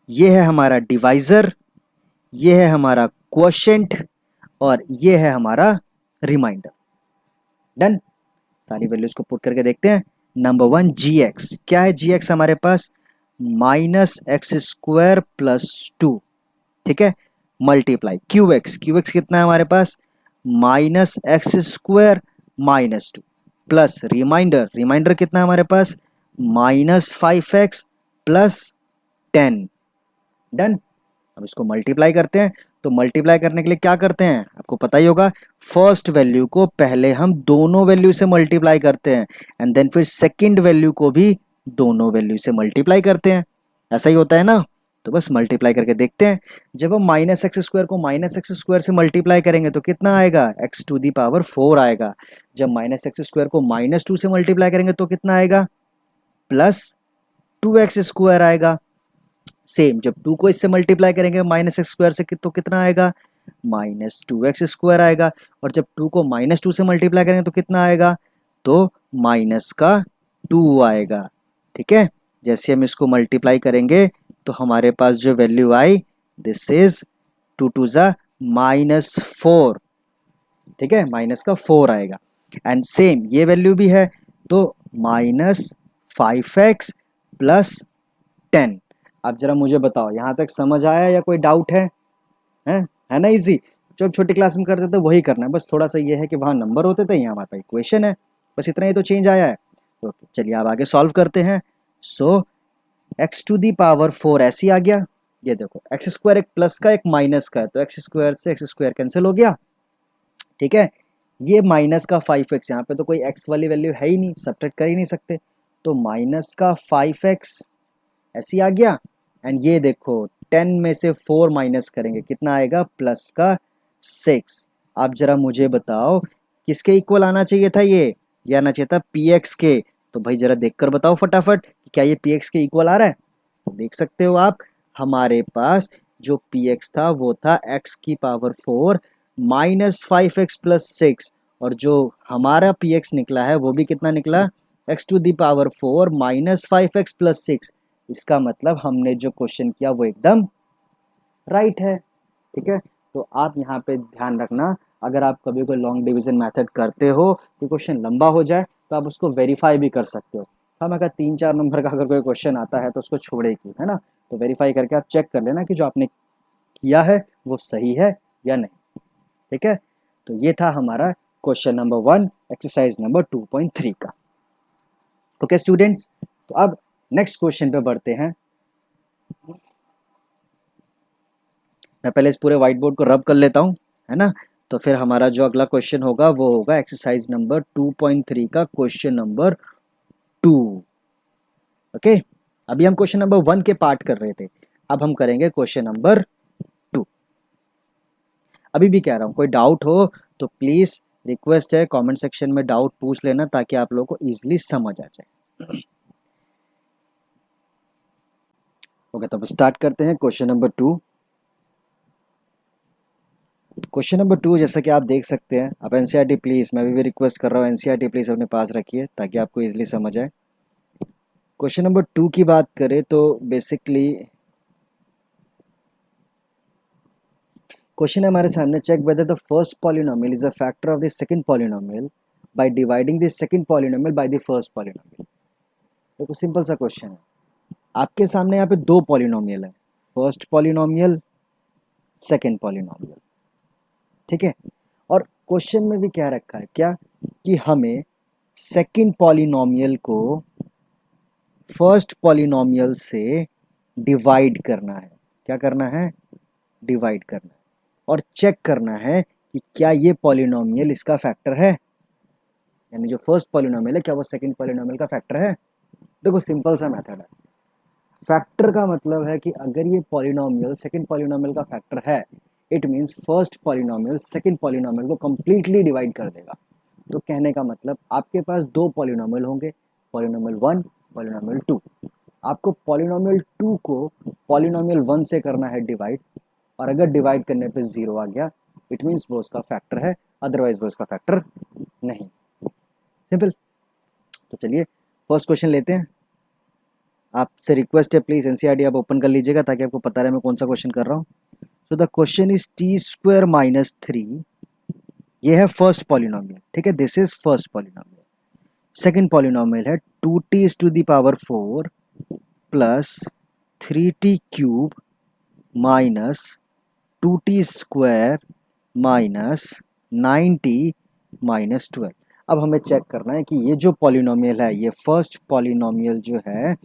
ये है हमारा डिवाइजर, ये है हमारा क्वोशेंट और ये है हमारा रिमाइंडर। डन। सारी वैल्यूज को पुट करके देखते हैं। नंबर 1 gx, क्या है gx हमारे पास? -x² + 2, ठीक है, मल्टीप्लाई qx, qx कितना है हमारे पास? -x² - 2 प्लस रिमाइंडर, रिमाइंडर कितना है हमारे पास? -5x + 10। डन। अब इसको मल्टीप्लाई करते हैं। तो मल्टीप्लाई करने के लिए क्या करते हैं, आपको पता ही होगा, फर्स्ट वैल्यू को पहले हम दोनों वैल्यू से मल्टीप्लाई करते हैं एंड देन फिर सेकंड वैल्यू को भी दोनों वैल्यू से मल्टीप्लाई करते हैं। ऐसा ही होता है ना। तो बस मल्टीप्लाई करके देखते हैं। जब हम -x² को -x² से मल्टीप्लाई करेंगे तो कितना आएगा? x⁴ आएगा। जब -x² को -2 से मल्टीप्लाई करेंगे तो कितना आएगा? +2x² आएगा। सेम जब 2 को इससे मल्टीप्लाई करेंगे -x² से तो कितना आएगा? -2x² आएगा। और जब 2 को -2 से मल्टीप्लाई करेंगे तो कितना आएगा? तो -2 आएगा। ठीक है, जैसे हम इसको मल्टीप्लाई करेंगे तो हमारे पास जो वैल्यू आई, दिस इज 2 2 ज़ा -4, ठीक है, -4 आएगा। एंड सेम ये वैल्यू भी है, तो -5x + 10। अब जरा मुझे बताओ, यहाँ तक समझ आया या कोई डाउट है ना? इजी, जो हम छोटी क्लास में करते थे वही करना है, बस थोड़ा सा ये है कि वहाँ नंबर होते थे, यहाँ हमारे पास इक्वेशन है, बस इतना ही तो चेंज आया है। ओके चलिए अब आगे सॉल्व करते हैं। सो x⁴ ऐसे आ गया। ये देखो x² एक प्लस का एक माइनस का है, तो x² से x² कैंसिल हो गया। ठीक है, ये माइनस का 5x, यहाँ पे तो कोई x वाली वैल्यू है ही नहीं, सब्ट्रैक्ट कर ही नहीं सकते, तो -5x ऐसे आ गया। एंड ये देखो 10 में से 4 माइनस करेंगे, कितना आएगा? +6। आप जरा मुझे बताओ किसके इक्वल आना चाहिए था? ये आना चाहिए था px के। तो भाई जरा देखकर बताओ फटाफट, क्या ये px के इक्वल आ रहा है? तो देख सकते हो आप, हमारे पास जो px था वो था x⁴ -5x + 6, और जो हमारा px निकला है वो भी कितना निकला? x⁴ -5x + 6। इसका मतलब हमने जो क्वेश्चन किया वो एकदम राइट है। ठीक है, तो आप यहाँ पे ध्यान रखना, अगर आप कभी कोई लॉन्ग डिवीजन मेथड करते हो कि क्वेश्चन लंबा हो जाए तो आप उसको वेरीफाई भी कर सकते हो। हम अगर 3-4 नंबर का अगर कोई क्वेश्चन आता है तो उसको छोड़े की, है ना, तो वेरीफाई करके आप चेक कर लेना कि जो आपने किया है वो सही है या नहीं। ठीक है, तो ये था हमारा क्वेश्चन नंबर 1 एक्सरसाइज नंबर 2.3 का। ओके स्टूडेंट्स, तो अब नेक्स्ट क्वेश्चन पे बढ़ते हैं। मैं पहले इस पूरे व्हाइट बोर्ड को रब कर लेता हूँ, है ना, तो फिर हमारा जो अगला क्वेश्चन होगा वो होगा एक्सरसाइज नंबर 2.3 का क्वेश्चन नंबर 2। ओके, अभी हम क्वेश्चन नंबर 1 के पार्ट कर रहे थे, अब हम करेंगे क्वेश्चन नंबर 2। अभी भी कह रहा हूँ, कोई डाउट हो तो प्लीज रिक्वेस्ट है कमेंट सेक्शन में डाउट पूछ लेना, ताकि आप लोगों को इजीली समझ आ जाए। ओके, तब स्टार्ट करते हैं क्वेश्चन नंबर 2। क्वेश्चन नंबर 2 जैसा कि आप देख सकते हैं, आप एनसीईआरटी प्लीज़, मैं भी रिक्वेस्ट कर रहा हूँ, एनसीईआरटी प्लीज़ अपने पास रखिए ताकि आपको इजीली समझ आए। क्वेश्चन नंबर 2 की बात करें तो बेसिकली क्वेश्चन है हमारे सामने, check whether the first polynomial is a factor of the second polynomial by dividing the second polynomial by the first polynomial. देखो सिंपल सा क्वेश्चन है, आपके सामने यहाँ पे दो पॉलिनोमियल है, फर्स्ट पॉलिनोमियल, सेकंड पॉलिनोमियल। ठीक है, और क्वेश्चन में भी क्या रखा है, क्या कि हमें सेकंड पॉलिनोमियल को फर्स्ट पॉलिनोमियल से डिवाइड करना है। क्या करना है? डिवाइड करना है, और चेक करना है कि क्या ये पॉलिनोमियल इसका फैक्टर है, यानी जो फर्स्ट पॉलिनोमियल है क्या वो सेकंड पॉलिनोमियल का फैक्टर है। देखो सिंपल सा मेथड है, फैक्टर का मतलब है कि अगर ये पॉलिनोमियल सेकंड पॉलिनोमियल का फैक्टर है, it means first polynomial second polynomial को कंप्लीटली डिवाइड कर देगा। तो कहने का मतलब आपके पास दो पॉलिनोमियल होंगे, पॉलिनोमियल 1, पॉलिनोमियल 2। आपको पॉलिनोमियल 2 को पॉलिनोमियल 1 से करना है डिवाइड, और अगर डिवाइड करने पे 0 आ गया, इट मींस वो उसका फैक्टर है, अदरवाइज वो उसका फैक्टर नहीं। सिंपल। तो चलिए फर्स्ट क्वेश्चन लेते हैं। आपसे रिक्वेस्ट है प्लीज एनसीईआरटी आप ओपन कर लीजिएगा ताकि आपको पता रहे मैं कौन सा क्वेश्चन कर रहा हूँ। So the question is t square minus 3, ये है फर्स्ट पॉलिनोमियल, ठीक है, this is first polynomial. Second polynomial है 2t is to the power 4 plus 3t cube minus 2t square minus 9t minus 12। अब हमें चेक करना है कि ये जो पॉलिनोमियल है, ये फर्स्ट पॉलिनोमियल जो है,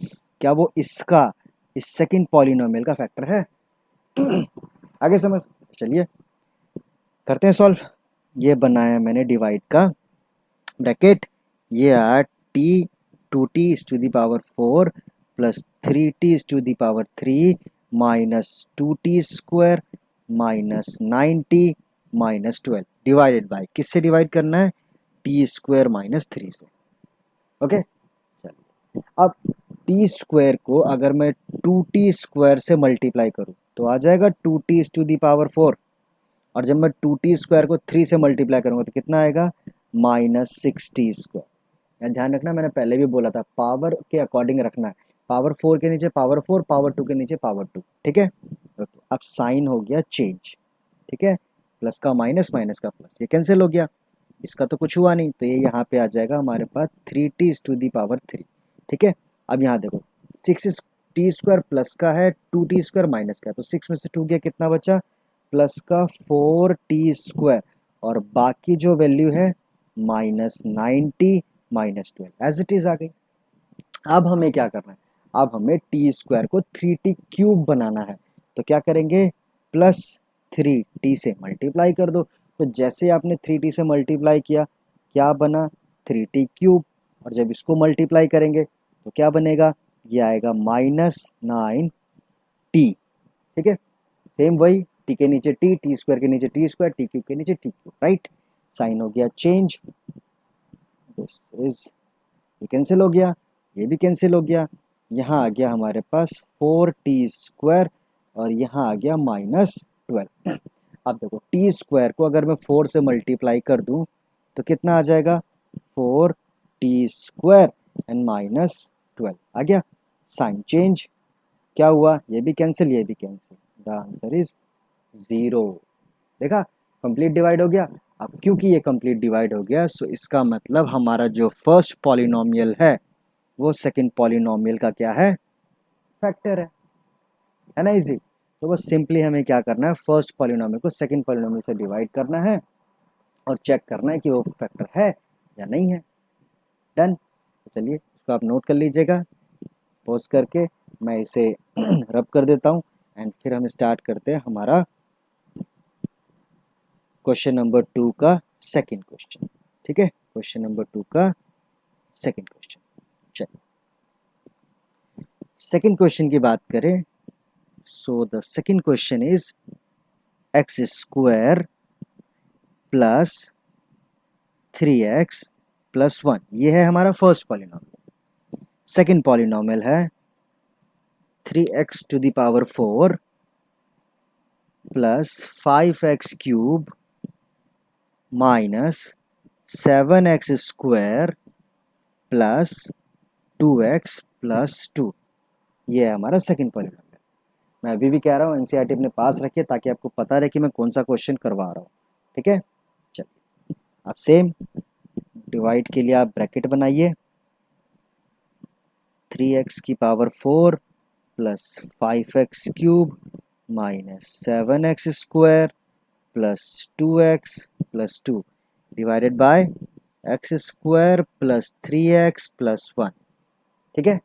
क्या वो इसका इस सेकंड पॉलिनोमियल का फैक्टर है? आगे समझ, चलिए करते हैं सॉल्व। ये बनाया मैंने डिवाइड का ब्रैकेट, ये आया t 2t is to the power 4 plus 3t is to the power 3 minus 2t square minus 9t minus 12 divided by, किससे डिवाइड करना है? टी स्क्वायर माइनस 3 से। ओके चलिए, अब टी स्क्वायर को अगर मैं 2t स्क्वायर से मल्टीप्लाई करूं तो आ जाएगा 2t is to the power 4, और जब मैं 2t स्क्वायर को 3 से मल्टीप्लाई करूंगा तो कितना आएगा? Minus 6t square. यार ध्यान रखना, मैंने पहले भी बोला था पावर के अकॉर्डिंग रखना है, पावर 4 के नीचे पावर 4, पावर 2 के नीचे पावर 2, ठीक है। ओके, अब साइन हो गया चेंज, ठीक है, प्लस का माइनस, माइनस का प्लस, ये कैंसिल हो गया, इसका तो कुछ हुआ नहीं, तो ये यहाँ पे आ जाएगा हमारे पास 3t is to the power 3, ठीक है। अब यहाँ देखो 6 टी स्क्वायर प्लस का है, 2t स्क्वायर माइनस का है, तो 6 में से 2 गया, कितना बचा? प्लस का 4t स्क्वायर, और बाकी जो वैल्यू है minus 9t minus 12 as it is आ गई। अब हमें क्या करना है? अब हमें टी स्क्वायर को 3t क्यूब बनाना है, तो क्या करेंगे? प्लस 3t से मल्टीप्लाई कर दो। तो जैसे आपने 3t से मल्टीप्लाई किया, क्या बना? 3t क्यूब, और जब इसको मल्टीप्लाई करेंगे तो क्या बनेगा? ये आएगा माइनस 9t, ठीक है। सेम वही, टी के नीचे टी, टी स्क्वायर के नीचे टी स्क्वायर, टी क्यूब के नीचे टी क्यूब, राइट। साइन हो गया चेंज, दिस इज, ये कैंसिल हो गया, ये भी कैंसिल हो गया, यहाँ आ गया हमारे पास 4t स्क्वायर, और यहाँ आ गया माइनस 12। अब देखो टी स्क्वायर को अगर मैं 4 से मल्टीप्लाई कर दूं तो कितना आ जाएगा? 4t स्क्वायर एंड माइनस 12 आ गया। साइन चेंज, क्या हुआ? ये भी कैंसिल, ये भी कैंसिल, द आंसर इज 0। देखा, कंप्लीट डिवाइड हो गया। अब क्योंकि ये कंप्लीट डिवाइड हो गया, सो इसका मतलब हमारा जो फर्स्ट पॉलिनोमियल है वो सेकंड पॉलिनोमियल का क्या है? फैक्टर है ना, इजी। तो बस सिंपली हमें क्या करना है? फर्स्ट पॉलिनोमियल को सेकंड पॉलिनोमियल से डिवाइड करना है और चेक करना है कि वो फैक्टर है या नहीं है। डन। तो चलिए इसको आप नोट कर लीजिएगा, पॉज करके मैं इसे रब कर देता हूँ, एंड फिर हम स्टार्ट करते हैं हमारा क्वेश्चन नंबर 2 का सेकंड क्वेश्चन, ठीक है। क्वेश्चन नंबर 2 का सेकंड क्वेश्चन, चलिए सेकंड क्वेश्चन की बात करें। So the second question is x square plus 3x plus 1, ये है हमारा फर्स्ट पॉलिनोमियल। सेकंड पॉलिनोमियल है 3x to the power 4 plus 5x cube minus 7x square plus 2x plus 2, ये है हमारा सेकंड पॉलिनोमियल। मैं अभी भी कह रहा हूँ एनसीईआरटी अपने पास रखिए ताकि आपको पता रहे कि मैं कौन सा क्वेश्चन करवा रहा हूँ, ठीक है। चलिए अब सेम डिवाइड के लिए आप ब्रैकेट बनाइए, 3x की power 4 plus 5x cube minus 7x square plus 2x plus 2 divided by x square plus 3x plus 1, ठीक है।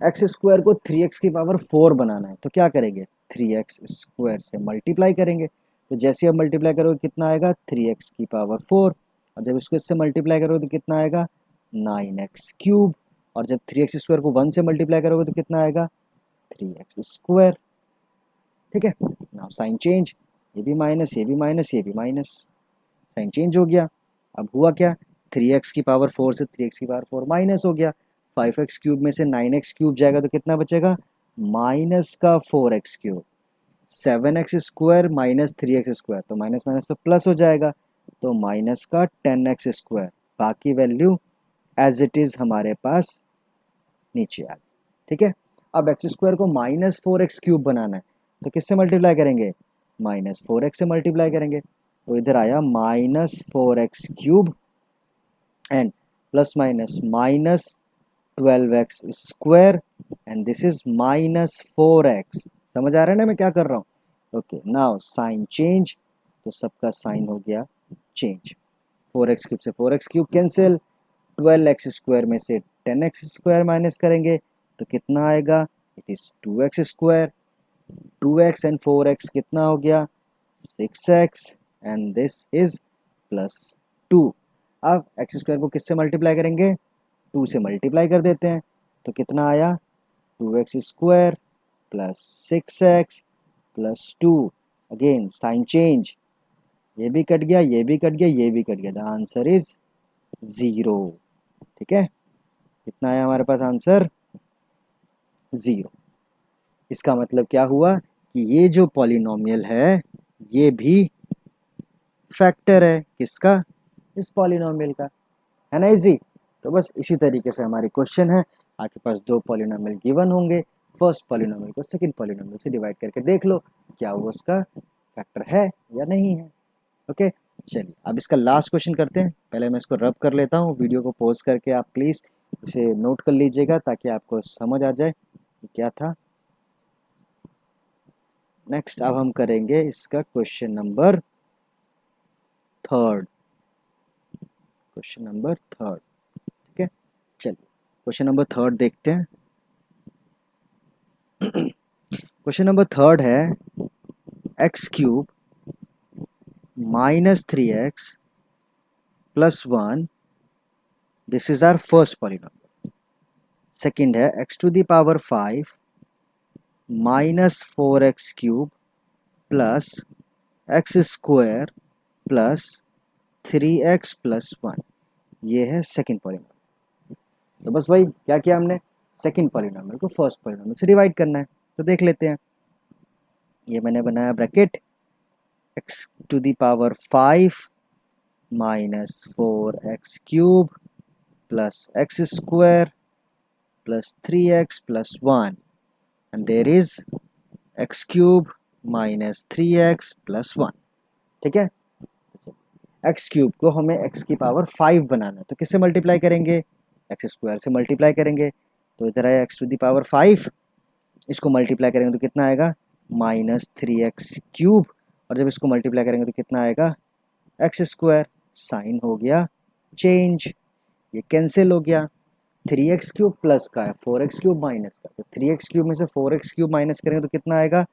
एक्स स्क्वायर को 3x की पावर 4 बनाना है, तो क्या करेंगे? 3x स्क्वायर से मल्टीप्लाई करेंगे, तो जैसे आप मल्टीप्लाई करोगे कितना आएगा? 3x की पावर 4, और जब इसको इससे मल्टीप्लाई करोगे तो कितना आएगा? 9x क्यूब और जब 3x स्क्वायर को 1 से मल्टीप्लाई करोगे तो कितना आएगा 3x स्क्वायर। ठीक है, नाउ साइन चेंज, ये भी माइनस, ये भी माइनस, ये भी माइनस, साइन चेंज हो गया। अब हुआ क्या, 3x की पावर 4 से 3x की पावर 4 माइनस हो गया। 5x क्यूब में से 9x क्यूब जाएगा तो कितना बचेगा, माइनस का 4x cube. 7x square minus 3x square, तो माइनस माइनस तो प्लस हो जाएगा, तो माइनस का 10x स्क्वायर। बाकी वैल्यू एज इट इज़ हमारे पास नीचे आ गई। ठीक है, अब एक्स स्क्वायर को माइनस 4x क्यूब बनाना है तो किससे मल्टीप्लाई करेंगे, माइनस 4x से मल्टीप्लाई करेंगे। तो इधर आया minus 4x cube and plus minus minus 12x square and this is minus 4x। समझ आ रहा है ना मैं क्या कर रहा हूँ। ओके, नाउ साइन चेंज, तो सबका साइन हो गया चेंज। 4x क्यूब से 4x cube cancel, 12x square में से 10x स्क्वायर माइनस करेंगे तो कितना आएगा, it is 2x square. 2x and 4x कितना हो गया 6x and this is plus 2। अब एक्स स्क्वायर को किससे मल्टीप्लाई करेंगे, 2 से मल्टीप्लाई कर देते हैं तो कितना आया 2x square plus 6x plus 2। Again sine change, ये भी कट गया, ये भी कट गया, ये भी कट गया, द आंसर इज 0। ठीक है, कितना आया हमारे पास आंसर 0। इसका मतलब क्या हुआ कि ये जो पॉलिनोमियल है ये भी फैक्टर है, किसका, इस पॉलिनोमियल का, है ना इजी। तो बस इसी तरीके से हमारी क्वेश्चन है, आपके पास दो पॉलिनोमियल गिवन होंगे, फर्स्ट पॉलिनोमियल को सेकंड पॉलिनोमियल से डिवाइड करके देख लो क्या वो उसका फैक्टर है या नहीं है। ओके, चलिए अब इसका लास्ट क्वेश्चन करते हैं। पहले मैं इसको रब कर लेता हूँ, वीडियो को पॉज करके आप प्लीज़ इसे नोट कर लीजिएगा ताकि आपको समझ आ जाए कि क्या था। नेक्स्ट अब हम करेंगे इसका question number third, question number third. ठीक है, चलिए क्वेश्चन नंबर थर्ड देखते हैं। क्वेश्चन नंबर थर्ड है x cube minus 3x plus 1, this is our first polynomial. Second है x to the power 5 minus 4x cube plus x square plus 3x plus 1, ये है second polynomial. तो बस भाई क्या किया हमने, सेकंड पॉलिनोमियल को फर्स्ट पॉलिनोमियल से डिवाइड करना है, तो देख लेते हैं। ये मैंने बनाया bracket x to the power 5 minus 4x cube plus x square plus 3x plus 1 and there is x cube minus 3x plus 1। ठीक है, x क्यूब को हमें x की पावर 5 बनाना है तो किससे मल्टीप्लाई करेंगे, एक्स स्क्वायर से मल्टीप्लाई करेंगे। तो इधर आया x टू द पावर 5, इसको मल्टीप्लाई करेंगे तो कितना आएगा माइनस 3x क्यूब, और जब इसको मल्टीप्लाई करेंगे तो कितना आएगा एक्स स्क्वायर। साइन हो गया चेंज, ये कैंसिल हो गया। 3x क्यूब प्लस का है 4x क्यूब माइनस का, तो 3x क्यूब में से 4x क्यूब माइनस करेंगे तो कितना आएगा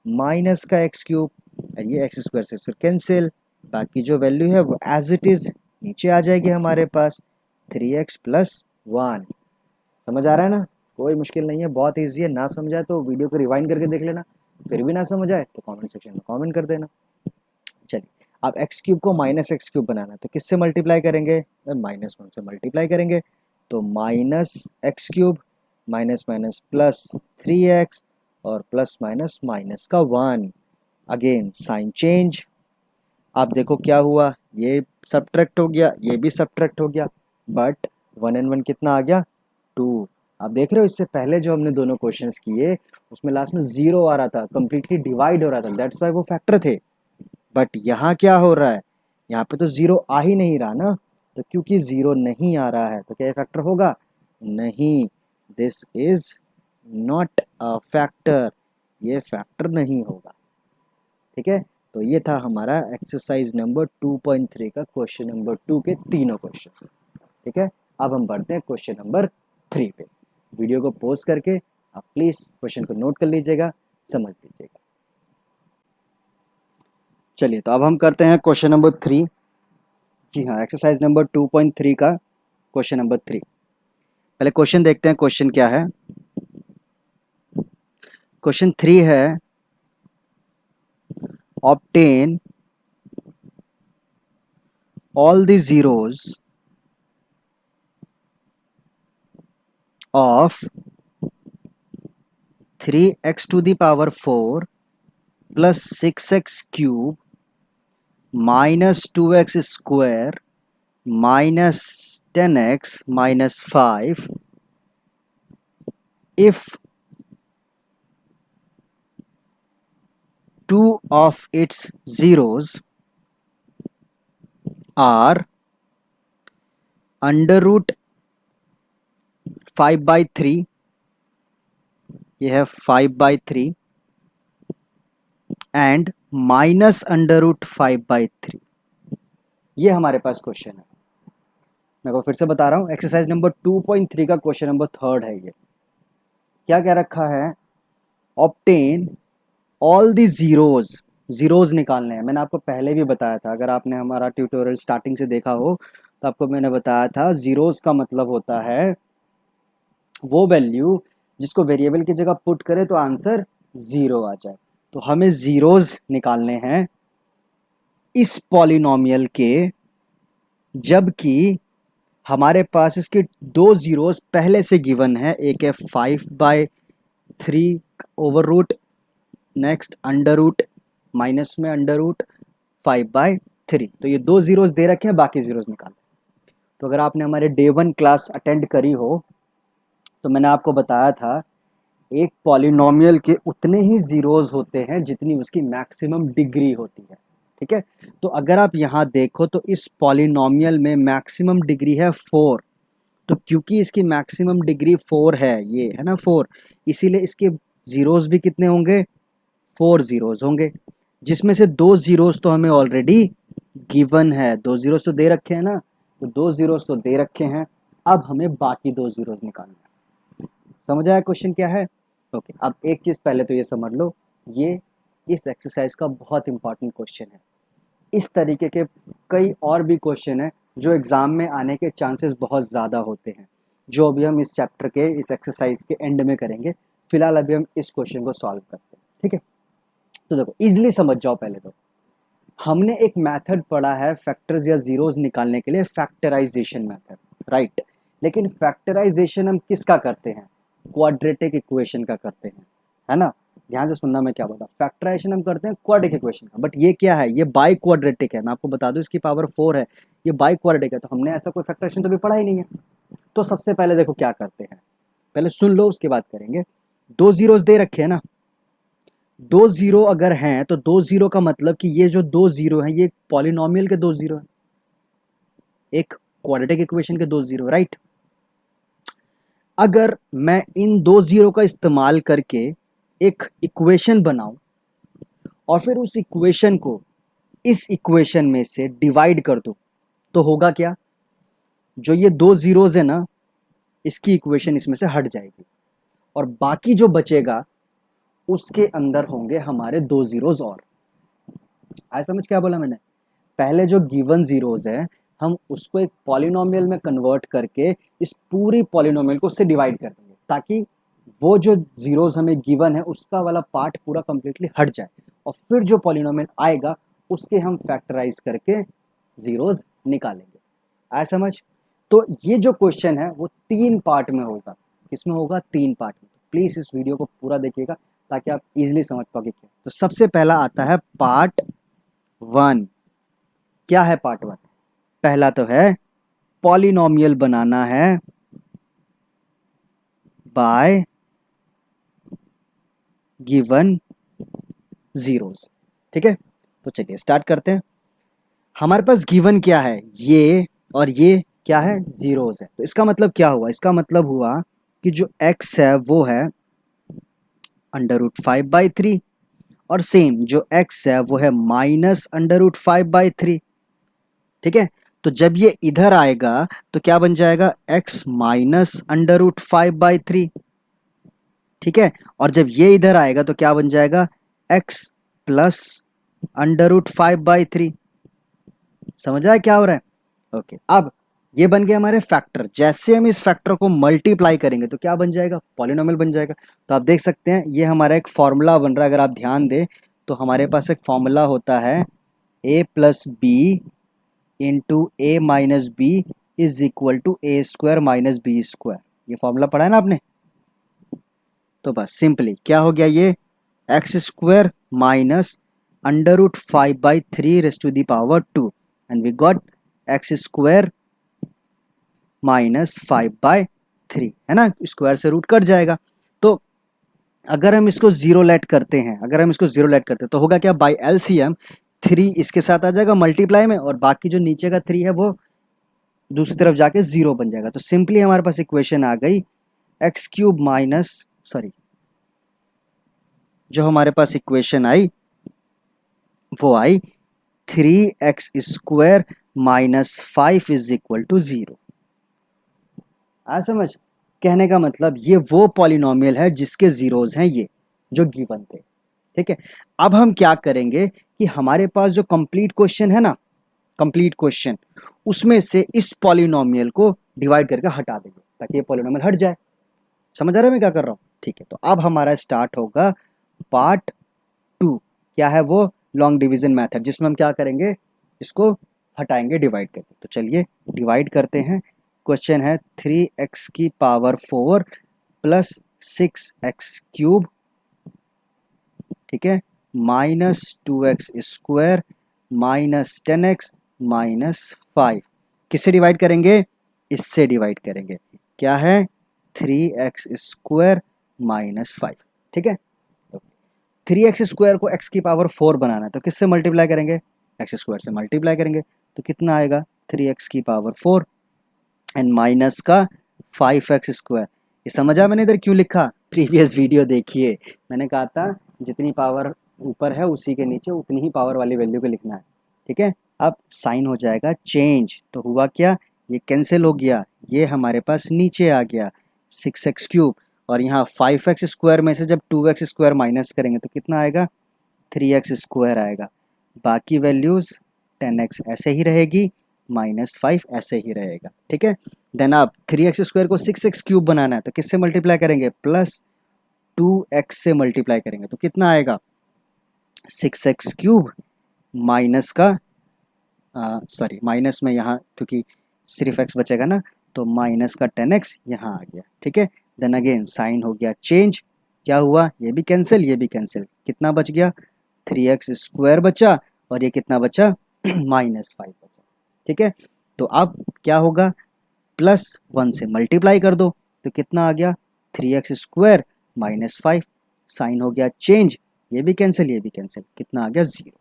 माइनस का x क्यूब, और ये एक्स स्क्वायर से फिर कैंसिल। बाकी जो वैल्यू है वो एज इट इज नीचे आ जाएगी हमारे पास 3x प्लस 1। समझ आ रहा है ना, कोई मुश्किल नहीं है, बहुत ईजी है। ना समझाए तो वीडियो को रिवाइंड करके देख लेना, फिर भी ना समझ आए तो कमेंट सेक्शन में कमेंट कर देना। चलिए अब एक्स क्यूब को माइनस एक्स क्यूब बनाना है तो किससे मल्टीप्लाई करेंगे, माइनस 1 से मल्टीप्लाई करेंगे। तो minus x cube minus minus plus 3x और प्लस माइनस माइनस का 1। अगेन साइन चेंज, आप देखो क्या हुआ, ये सब्ट्रैक्ट हो गया, ये भी सब्ट्रैक्ट हो गया, बट 1 एंड 1 कितना आ गया 2। आप देख रहे हो इससे पहले जो हमने दोनों क्वेश्चंस किए उसमें लास्ट में 0 आ रहा था, कंप्लीटली डिवाइड हो रहा था, दैट्स वाई वो फैक्टर थे। बट यहाँ क्या हो रहा है, यहाँ पे तो 0 आ ही नहीं रहा ना, तो क्योंकि 0 नहीं आ रहा है तो क्या ये फैक्टर होगा, नहीं, this is not a factor, ये फैक्टर नहीं होगा। ठीक है, तो ये था हमारा एक्सरसाइज नंबर 2.3 का क्वेश्चन नंबर 2 के तीनों क्वेश्चंस। ठीक है, अब हम बढ़ते हैं क्वेश्चन नंबर 3 पे। वीडियो को पॉज करके आप प्लीज क्वेश्चन को नोट कर लीजिएगा, समझ लीजिएगा। चलिए तो अब हम करते हैं क्वेश्चन नंबर 3। जी हाँ, एक्सरसाइज नंबर 2.3 का क्वेश्चन नंबर 3। पहले क्वेश्चन देखते हैं, क्वेश्चन क्या है। क्वेश्चन 3 है, obtain all the zeros of 3x to the power 4 plus 6x cube minus 2x square minus 10x minus 5 if two of its zeros are under root 5/3, ये है 5/3 and minus under root 5/3। ये हमारे पास question है। मैं को फिर से बता रहा हूँ, एक्सरसाइज नंबर 2.3 का क्वेश्चन नंबर 3 है। ये क्या क्या रखा है, obtain all the zeros, zeros निकालने हैं। मैंने आपको पहले भी बताया था, अगर आपने हमारा ट्यूटोरियल स्टार्टिंग से देखा हो तो आपको मैंने बताया था जीरोज का मतलब होता है वो वैल्यू जिसको वेरिएबल की जगह पुट करे तो आंसर 0 आ जाए। तो हमें जीरोज निकालने हैं इस पॉलिनोमियल के, जबकि हमारे पास इसके दो जीरोज पहले से गिवन है। एक है 5/3 over root, next under root, minus में अंडर रूट 5/3। तो ये दो जीरोज दे रखे हैं, बाकी जीरोज निकालने। तो अगर आपने हमारे डे 1 क्लास अटेंड करी हो तो मैंने आपको बताया था एक पॉलिनोमियल के उतने ही जीरोज होते हैं जितनी उसकी मैक्सिमम डिग्री होती है। ठीक है, तो अगर आप यहाँ देखो तो इस पॉलिनोमियल में मैक्सिमम डिग्री है 4। तो क्योंकि इसकी मैक्सिमम डिग्री 4 है, ये है ना 4, इसीलिए इसके जीरोज भी कितने होंगे, 4 जीरोज होंगे, जिसमें से 2 जीरोज तो हमें ऑलरेडी गिवन है। 2 जीरोज तो दे रखे हैं ना, तो 2 जीरोज तो दे रखे हैं। अब हमें बाकी 2 जीरोज निकालना है। समझ आया क्वेश्चन क्या है? ओके, अब एक चीज पहले तो ये समझ लो, ये इस एक्सरसाइज का बहुत इंपॉर्टेंट क्वेश्चन है। इस तरीके के कई और भी क्वेश्चन है जो एग्जाम में आने के चांसेस बहुत ज़्यादा होते हैं, जो अभी हम इस चैप्टर के इस एक्सरसाइज के एंड में करेंगे। फिलहाल अभी हम इस क्वेश्चन को सॉल्व करते हैं। ठीक है, तो देखो इजिली समझ जाओ। पहले तो हमने एक मेथड पढ़ा है फैक्टर्स या जीरोस निकालने के लिए, फैक्टराइजेशन मेथड, राइट। लेकिन फैक्टराइजेशन हम किसका करते हैं, क्वाड्रेटिक इक्वेशन का करते हैं, है ना। ध्यान से सुनना मैं क्या बोला, फैक्टराइजेशन हम करते हैं क्वाड्रेटिक इक्वेशन का, बट ये क्या है, ये बाई क्वाड्रेटिक है। मैं आपको बता दूं इसकी पावर 4 है, ये बाई क्वाड्रेटिक है। तो हमने ऐसा कोई फैक्टराइजेशन तो भी पढ़ा ही नहीं है। तो सबसे पहले देखो क्या करते हैं, पहले सुन लो उसके बाद करेंगे। 2 जीरोस दे रखे हैं ना, 2 जीरो अगर हैं तो 2 जीरो का मतलब कि ये जो 2 जीरो हैं ये पॉलिनोमियल के 2 जीरो हैं, एक क्वाड्रेटिक इक्वेशन के 2 जीरो, राइट। अगर मैं इन 2 जीरो का इस्तेमाल करके एक इक्वेशन बनाऊं और फिर उस इक्वेशन को इस इक्वेशन में से डिवाइड कर दूं, तो होगा क्या, जो ये 2 जीरोज है ना, इसकी इक्वेशन इसमें से हट जाएगी और बाकी जो बचेगा उसके अंदर होंगे हमारे 2 जीरोज और। आया समझ क्या बोला मैंने, पहले जो गिवन जीरोज है हम उसको एक पॉलिनोमियल में कन्वर्ट करके इस पूरी पॉलिनोमियल को उससे डिवाइड कर देंगे, ताकि वो जो जीरोज हमें गिवन है उसका वाला पार्ट पूरा कंप्लीटली हट जाए, और फिर जो पॉलिनोमियल आएगा उसके हम फैक्टराइज करके जीरोज निकालेंगे। आया समझ। तो ये जो क्वेश्चन है वो 3 पार्ट में होगा। किसमें होगा, 3 पार्ट में। प्लीज इस वीडियो को पूरा देखिएगा ताकि आप इजीली समझ पाओगे क्या। तो सबसे पहला आता है पार्ट 1। क्या है पार्ट 1? पहला तो है पॉलिनोमियल बनाना है बाय गिवन जीरोस। ठीक है, तो चलिए स्टार्ट करते हैं। हमारे पास गिवन क्या है, ये और ये क्या है, जीरोस है। तो इसका मतलब क्या हुआ, इसका मतलब हुआ कि जो x है वो है अंडर रूट 5/3 और सेम जो x है वो है माइनस अंडर रूट 5/3। ठीक है, तो जब ये इधर आएगा तो क्या बन जाएगा, x माइनस अंडर रूट 5/3। ठीक है, और जब ये इधर आएगा तो क्या बन जाएगा, x प्लस अंडर रूट 5/3। समझ आया क्या हो रहा है? ओके, अब ये बन गए हमारे फैक्टर। जैसे हम इस फैक्टर को मल्टीप्लाई करेंगे तो क्या बन जाएगा, पॉलिनोमियल बन जाएगा। तो आप देख सकते हैं ये हमारा एक फॉर्मूला बन रहा है, अगर आप ध्यान दें तो हमारे पास एक फॉर्मूला होता है a plus b into a minus b is equal to a square minus b square. ये फॉर्मूला पढ़ा है ना आपने। तो बस सिंपली क्या हो गया, ये x square minus under root 5/3 raise to the power 2 and we got x square minus 5/3, है ना, स्क्वायर से रूट कट जाएगा। तो अगर हम इसको जीरो लेट करते हैं, तो होगा क्या, बाई एलसीएम 3 इसके साथ आ जाएगा मल्टीप्लाई में, और बाकी जो नीचे का 3 है वो दूसरी तरफ जाके 0 बन जाएगा। तो सिंपली हमारे पास इक्वेशन आ गई एक्स क्यूब माइनस, सॉरी, जो हमारे पास इक्वेशन आई वो आई 3x square minus 5 is equal to 0। आ समझ, कहने का मतलब ये वो पॉलिनोमियल है जिसके जीरोज हैं, ये जो गिवन थे। ठीक है, अब हम क्या करेंगे कि हमारे पास जो कंप्लीट क्वेश्चन है ना, कंप्लीट क्वेश्चन, उसमें से इस पॉलिनोमियल को डिवाइड करके हटा देंगे ताकि ये पॉलिनोमियल हट जाए। समझ आ रहा है मैं क्या कर रहा हूँ। ठीक है, तो अब हमारा स्टार्ट होगा पार्ट 2। क्या है वो, लॉन्ग डिवीजन मेथड, जिसमें हम क्या करेंगे, इसको हटाएंगे डिवाइड करके। तो चलिए डिवाइड करते हैं। क्वेश्चन है 3x की पावर 4 प्लस 6x क्यूब, ठीक है, minus 2x square minus 10x minus 5। किससे डिवाइड करेंगे, इससे डिवाइड करेंगे। क्या है, 3x स्क्वायर माइनस 5। ठीक है, 3x स्क्वायर को x की पावर 4 बनाना है तो किससे मल्टीप्लाई करेंगे, x स्क्वायर से मल्टीप्लाई करेंगे। तो कितना आएगा, 3x की पावर 4 एंड माइनस का 5x स्क्वायर। ये समझा मैंने इधर क्यों लिखा, प्रीवियस वीडियो देखिए, मैंने कहा था जितनी पावर ऊपर है उसी के नीचे उतनी ही पावर वाली वैल्यू को लिखना है। ठीक है, अब साइन हो जाएगा चेंज, तो हुआ क्या, ये कैंसिल हो गया, ये हमारे पास नीचे आ गया 6x क्यूब, और यहाँ 5x स्क्वायर में से जब 2x स्क्वायर माइनस करेंगे तो कितना आएगा, 3x स्क्वायर आएगा। बाकी वैल्यूज़ 10x ऐसे ही रहेगी, माइनस 5 ऐसे ही रहेगा। ठीक है, देन आप 3x स्क्वायर को 6x क्यूब बनाना है तो किससे मल्टीप्लाई करेंगे, प्लस 2x से मल्टीप्लाई करेंगे तो कितना आएगा, 6x क्यूब माइनस का, सॉरी माइनस में यहाँ क्योंकि सिर्फ x बचेगा ना, तो माइनस का 10x यहाँ आ गया। ठीक है, देन अगेन साइन हो गया चेंज, क्या हुआ, ये भी कैंसिल ये भी कैंसिल, कितना बच गया, 3x स्क्वायर बचा, और ये कितना बचा, माइनस 5 बचा। ठीक है, तो अब क्या होगा, प्लस 1 से मल्टीप्लाई कर दो तो कितना आ गया, 3x स्क्वायर माइनस 5, साइन हो गया चेंज, ये भी कैंसिल ये भी कैंसिल, कितना आ गया, 0।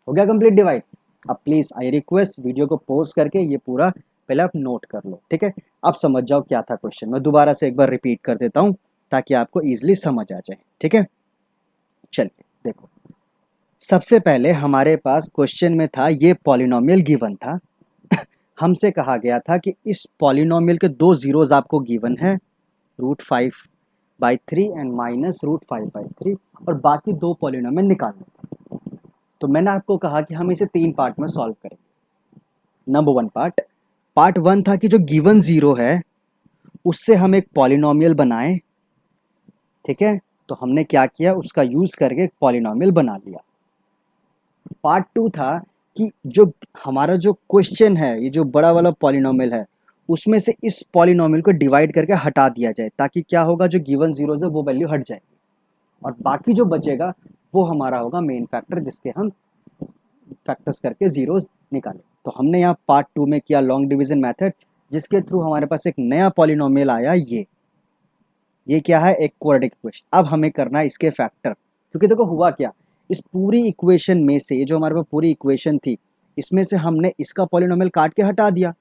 हो गया कंप्लीट डिवाइड। अब प्लीज आई रिक्वेस्ट वीडियो को पॉज करके ये पूरा पहले आप नोट कर लो। ठीक है, अब समझ जाओ क्या था क्वेश्चन, मैं दोबारा से एक बार रिपीट कर देता हूँ ताकि आपको इजीली समझ आ जाए। ठीक है, चलिए देखो, सबसे पहले हमारे पास क्वेश्चन में था ये पॉलिनोमियल गिवन था। हमसे कहा गया था कि इस पॉलिनोमियल के दो जीरोज आपको गिवन है, √5/3 एंड माइनस √5/3, और बाकी दो पॉलिनोमियल निकालने थे। तो मैंने आपको कहा कि हम इसे 3 पार्ट में सॉल्व करेंगे। नंबर 1 पार्ट 1 था कि जो गिवन जीरो है उससे हम एक पॉलिनोमियल बनाएं। ठीक है, तो हमने क्या किया, उसका यूज करके एक पॉलिनोमियल बना लिया। पार्ट 2 था कि जो हमारा जो क्वेश्चन है, ये जो बड़ा वाला पॉलिनोमियल है, उसमें से इस पॉलिनोमियल को डिवाइड करके हटा दिया जाए ताकि क्या होगा, जो गिवन जीरोज है वो वैल्यू हट जाएगी, और बाकी जो बचेगा वो हमारा होगा मेन फैक्टर, जिसके हम फैक्टर्स करके जीरोज निकाले। तो हमने यहाँ पार्ट 2 में किया लॉन्ग डिवीजन मेथड, जिसके थ्रू हमारे पास एक नया पॉलिनोमियल आया, ये क्या है, एक क्वाड्रेटिक इक्वेशन। अब हमें करना है इसके फैक्टर, क्योंकि देखो हुआ क्या, इस पूरी इक्वेशन में से, ये जो हमारे पास पूरी इक्वेशन थी, इसमें से हमने इसका पॉलिनोमियल काट के हटा दिया,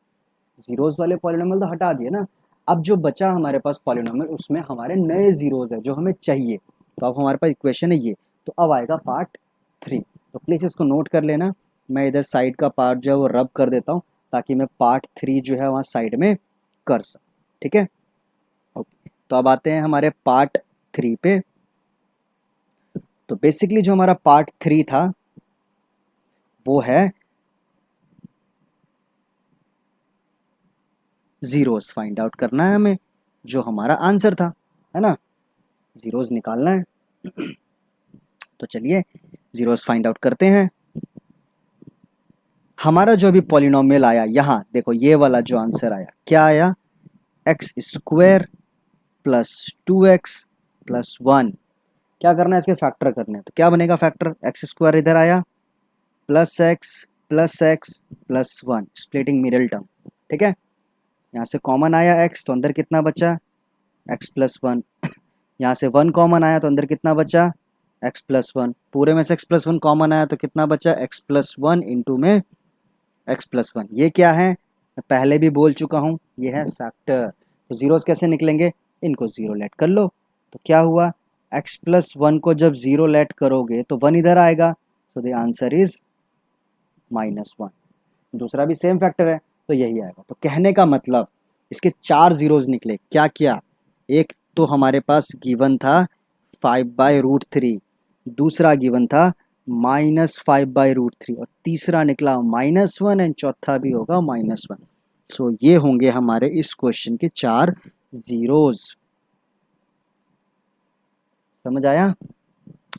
जीरोज वाले पॉलिनोमियल तो हटा दिए ना। अब जो बचा हमारे पास पॉलिनोमियल, उसमें हमारे नए जीरोज है जो हमें चाहिए। तो अब हमारे पास इक्वेशन है ये। तो अब आएगा पार्ट 3, तो प्लीज इसको नोट कर लेना। मैं इधर साइड का पार्ट जो है वो रब कर देता हूँ ताकि मैं पार्ट 3 जो है वहाँ साइड में कर सकूँ। ठीक है, ओके, तो अब आते हैं हमारे पार्ट 3 पे। तो बेसिकली जो हमारा पार्ट 3 था वो है जीरोस फाइंड आउट करना है हमें, जो हमारा आंसर था, है ना, जीरोस निकालना है। तो चलिए जीरोस फाइंड आउट करते हैं। हमारा जो अभी पॉलिनोमियल आया यहाँ देखो, ये वाला जो आंसर आया क्या आया, x square plus 2x plus 1। क्या करना है, इसके फैक्टर करने हैं, तो क्या बनेगा फैक्टर, एक्स स्क्वायर इधर आया plus x plus 1, splitting middle term, ठीक है। यहाँ से कॉमन आया x, तो अंदर कितना बचा, x प्लस 1। यहाँ से 1 कॉमन आया तो अंदर कितना बचा, x प्लस 1। पूरे में से x प्लस 1 कॉमन आया तो कितना बचा, x प्लस 1 इंटू में x प्लस 1। ये क्या है, मैं पहले भी बोल चुका हूँ, ये है फैक्टर। तो जीरोस कैसे निकलेंगे, इनको जीरो लेट कर लो। तो क्या हुआ, x प्लस 1 को जब जीरो लेट करोगे तो 1 इधर आएगा, सो द आंसर इज -1। दूसरा भी सेम फैक्टर है तो यही आएगा। तो कहने का मतलब इसके 4 जीरोस निकले। क्या क्या, एक तो हमारे पास गिवन था 5/√3, दूसरा गिवन था -5/√3, और तीसरा निकला -1, एंड चौथा भी होगा -1। सो ये होंगे हमारे इस क्वेश्चन के 4 जीरोस। समझ आया,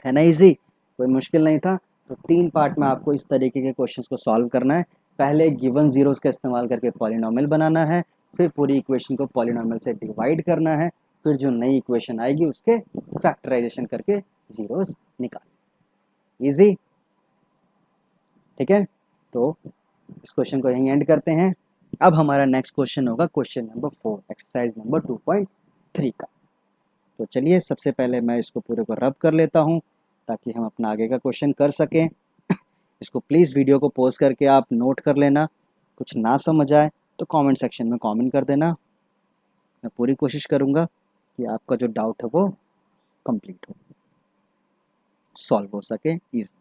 है ना, इजी, कोई मुश्किल नहीं था। तो 3 पार्ट में आपको इस तरीके के क्वेश्चंस को सॉल्व करना है। पहले गिवन जीरोस का इस्तेमाल करके पॉलिनोमियल बनाना है, फिर पूरी इक्वेशन को पॉलिनोमियल से डिवाइड करना है, फिर जो नई इक्वेशन आएगी उसके फैक्टराइजेशन करके जीरोस निकाल। इजी, ठीक है। तो इस क्वेश्चन को यहीं एंड करते हैं। अब हमारा नेक्स्ट क्वेश्चन होगा क्वेश्चन नंबर 4, एक्सरसाइज नंबर 2.3 का। तो चलिए सबसे पहले मैं इसको पूरे को रब कर लेता हूँ ताकि हम अपना आगे का क्वेश्चन कर सकें। इसको प्लीज़ वीडियो को पॉज करके आप नोट कर लेना, कुछ ना समझ आए तो कमेंट सेक्शन में कमेंट कर देना। मैं पूरी कोशिश करूँगा कि आपका जो डाउट है वो कंप्लीट हो, सॉल्व हो सके इज,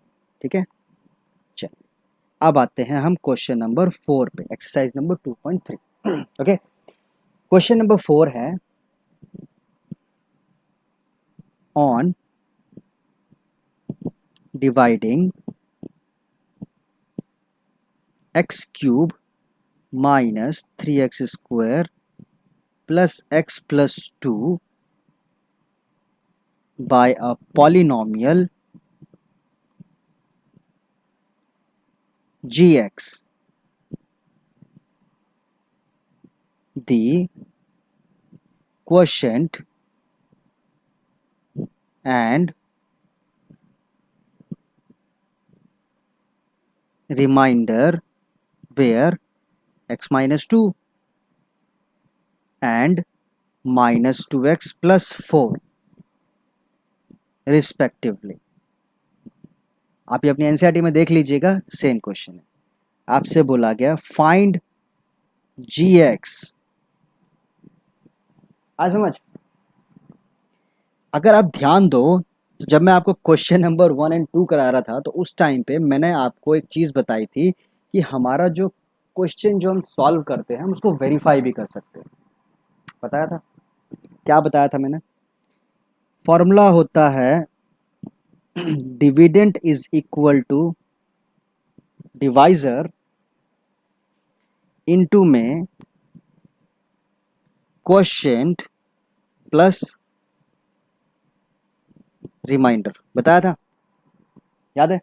ठीक है। चलिए अब आते हैं हम क्वेश्चन नंबर 4 पे, exercise number 2.3। Okay, question number 4 है on dividing x³ minus 3x² plus x plus 2 by a polynomial gx. The quotient and remainder were x minus 2 and minus 2x plus 4 respectively. आप ये अपनी NCERT में देख लीजिएगा, same question है। आपसे बोला गया फाइंड gx। आज समझ, अगर आप ध्यान दो तो जब मैं आपको क्वेश्चन नंबर 1 और 2 करा रहा था तो उस टाइम पे मैंने आपको एक चीज़ बताई थी कि हमारा जो क्वेश्चन जो हम सॉल्व करते हैं हम उसको वेरीफाई भी कर सकते हैं। बताया था, क्या बताया था मैंने, फॉर्मूला होता है dividend is equal to divisor into में क्वोशिएंट प्लस रिमाइंडर। बताया था, याद है।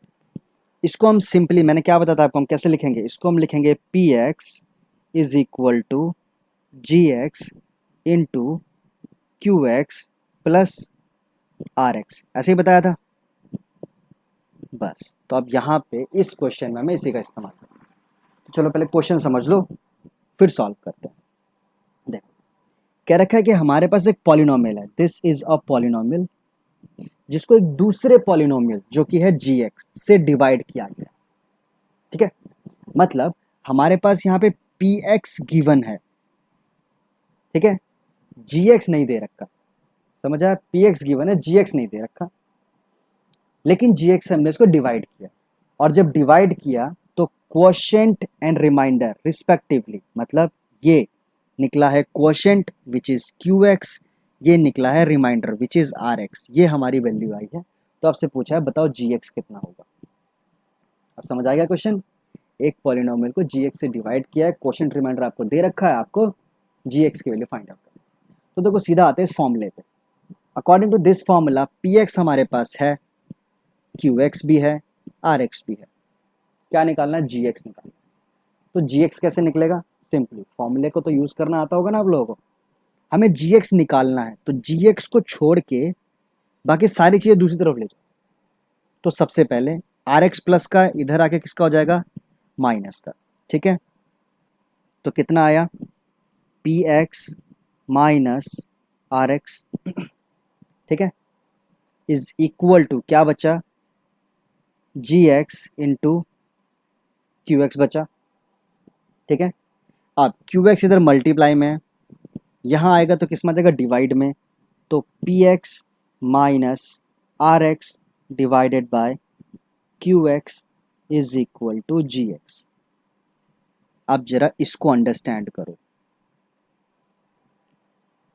इसको हम सिंपली, मैंने क्या बताया था आपको, हम कैसे लिखेंगे इसको, हम लिखेंगे p x is equal to g x into q x plus r x, ऐसे ही बताया था बस। तो अब यहाँ पे इस क्वेश्चन में हमें इसी का इस्तेमाल करना है। तो चलो पहले क्वेश्चन समझ लो फिर सॉल्व करते हैं। देखो क्या रखा है कि हमारे पास एक पॉलिनोमियल है, दिस इज अ पॉलिनोमियल, जिसको एक दूसरे पॉलिनोमियल जो कि है gx से डिवाइड किया गया, ठीक है। मतलब हमारे पास यहाँ पे px गिवन है, ठीक है, gx नहीं दे रखा, समझ आया, px गिवन है, gx नहीं दे रखा, लेकिन gx से हमने इसको डिवाइड किया, और जब डिवाइड किया तो क्वोशिएंट एंड रिमाइंडर रिस्पेक्टिवली, मतलब ये निकला है क्वोशिएंट विच इज qx, ये निकला है रिमाइंडर विच इज rx, ये हमारी वैल्यू आई है। तो आपसे पूछा है बताओ gx कितना होगा। अब समझ आ गया क्वेश्चन, एक पॉलिनोमियल को gx से डिवाइड किया है, क्वोशिएंट रिमाइंडर आपको दे रखा है, आपको जी एक्स की वैल्यू फाइंड आउट करनी है। तो देखो सीधा आते हैं इस फॉर्मूले पे। According to this formula p x हमारे पास है, क्यू एक्स भी है, आर एक्स भी है। क्या निकालना है? जी एक्स निकालना है। तो जी एक्स कैसे निकलेगा? सिंपली फॉर्मूले को तो यूज करना आता होगा ना आप लोगों को। हमें जी एक्स निकालना है, तो जी एक्स को छोड़ के बाकी सारी चीजें दूसरी तरफ ले जाओ। तो सबसे पहले आर एक्स प्लस का इधर आके किसका हो जाएगा? माइनस का। ठीक है, तो कितना आया? P x minus r x, ठीक है, इज इक्वल टू क्या बचा? G x into q x बचा। ठीक है, अब क्यू एक्स इधर मल्टीप्लाई में है, यहाँ आएगा तो किस में आ जाएगा? डिवाइड में। तो P x minus r x divided by q x is equal to g x. अब जरा इसको अंडरस्टैंड करो।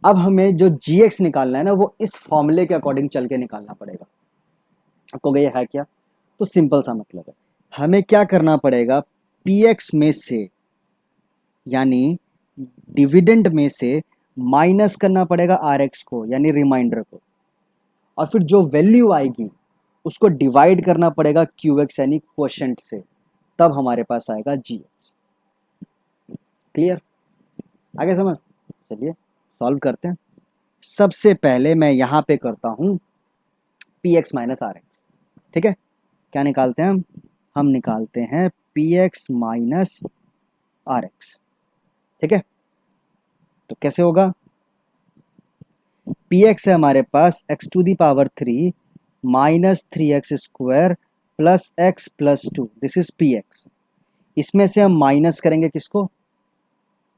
अब हमें जो जी एक्स निकालना है ना, वो इस फॉर्मूले के अकॉर्डिंग चल के निकालना पड़ेगा। आपको ये है क्या? तो सिंपल सा मतलब है, हमें क्या करना पड़ेगा? पी एक्स में से यानी डिविडेंड में से माइनस करना पड़ेगा आर एक्स को यानी रिमाइंडर को, और फिर जो वैल्यू आएगी उसको डिवाइड करना पड़ेगा क्यू एक्स यानी क्वोशंट से, तब हमारे पास आएगा जी एक्स। क्लियर? आगे समझ? चलिए सॉल्व करते हैं। सबसे पहले मैं यहां पे करता हूं p x minus r x. ठीक है, क्या निकालते हैं हम निकालते हैं p x minus r x. ठीक है, तो कैसे होगा? पी एक्स है हमारे पास x to the power 3 minus 3x square plus x plus 2, this is P x. इसमें से हम माइनस करेंगे किसको?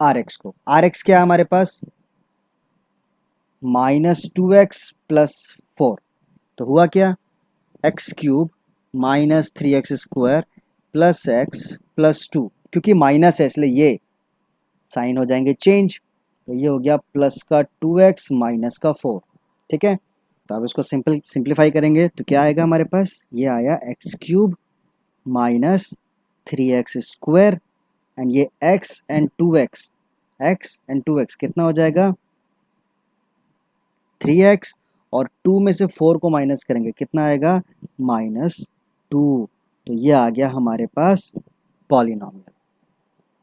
आर एक्स को। आर एक्स क्या है हमारे पास? -2x plus 4। तो हुआ क्या? X cube minus 3x square plus x plus 2, क्योंकि माइनस है इसलिए ये साइन हो जाएंगे चेंज। तो ये हो गया प्लस का 2x माइनस का 4। ठीक है, तो अब इसको सिंप्लीफाई करेंगे तो क्या आएगा हमारे पास? ये आया x cube minus 3x square and ये x and 2x, x and 2x कितना हो जाएगा? 3x, और 2 में से 4 को माइनस करेंगे कितना आएगा? -2। तो ये आ गया हमारे पास पॉलिनॉमियल।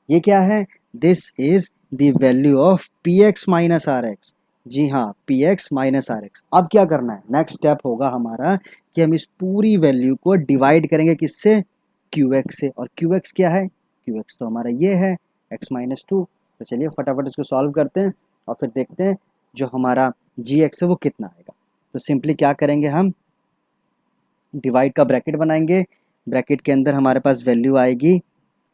ये क्या है? This is the value of p x minus r x. जी हाँ, p x minus r x. अब क्या करना है? नेक्स्ट स्टेप होगा हमारा कि हम इस पूरी वैल्यू को डिवाइड करेंगे किससे? क्यू एक्स से। और क्यू एक्स क्या है? क्यू एक्स तो हमारा ये है एक्स माइनस 2। तो चलिए फटाफट इसको सॉल्व करते हैं और फिर देखते हैं जो हमारा जी एक्स है वो कितना आएगा। तो सिंपली क्या करेंगे हम? डिवाइड का ब्रैकेट बनाएंगे, ब्रैकेट के अंदर हमारे पास वैल्यू आएगी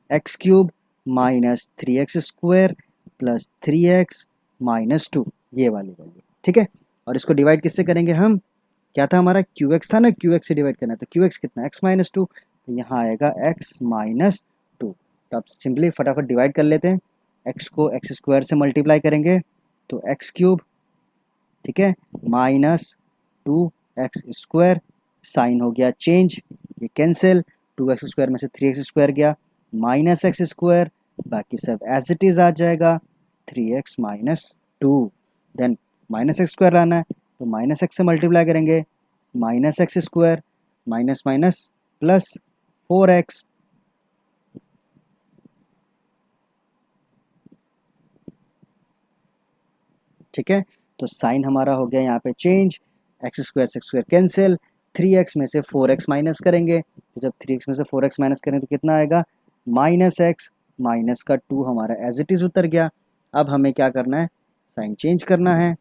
x cube minus 3x square plus 3x minus 2, ये वाली वैल्यू। ठीक है, और इसको डिवाइड किससे करेंगे हम? क्या था हमारा? क्यू एक्स था ना, क्यू एक्स से डिवाइड करना है। तो क्यू एक्स कितना? एक्स माइनस 2, तो यहाँ आएगा एक्स माइनस 2। तो अब सिंपली फटाफट डिवाइड कर लेते हैं। एक्स को एक्स स्क्वायर से मल्टीप्लाई करेंगे तो एक्स क्यूब, ठीक है, माइनस 2x स्क्वायर, साइन हो गया चेंज, ये कैंसिल, 2x स्क्वायर में से 3x स्क्वायर गया, माइनस एक्स स्क्वायर, बाकी सब एज इट इज आ जाएगा 3x minus 2। Then minus x square लाना है तो माइनस एक्स से मल्टीप्लाई करेंगे, minus x square minus minus plus 4x। ठीक है, तो साइन हमारा हो गया यहाँ पे चेंज, एक्स स्क्वायर से स्क्वायर कैंसिल, 3x में से 4x माइनस करेंगे, तो जब 3x में से 4x माइनस करें तो कितना आएगा? माइनस एक्स माइनस का 2 हमारा एज इट इज उतर गया। अब हमें क्या करना है? साइन चेंज करना है।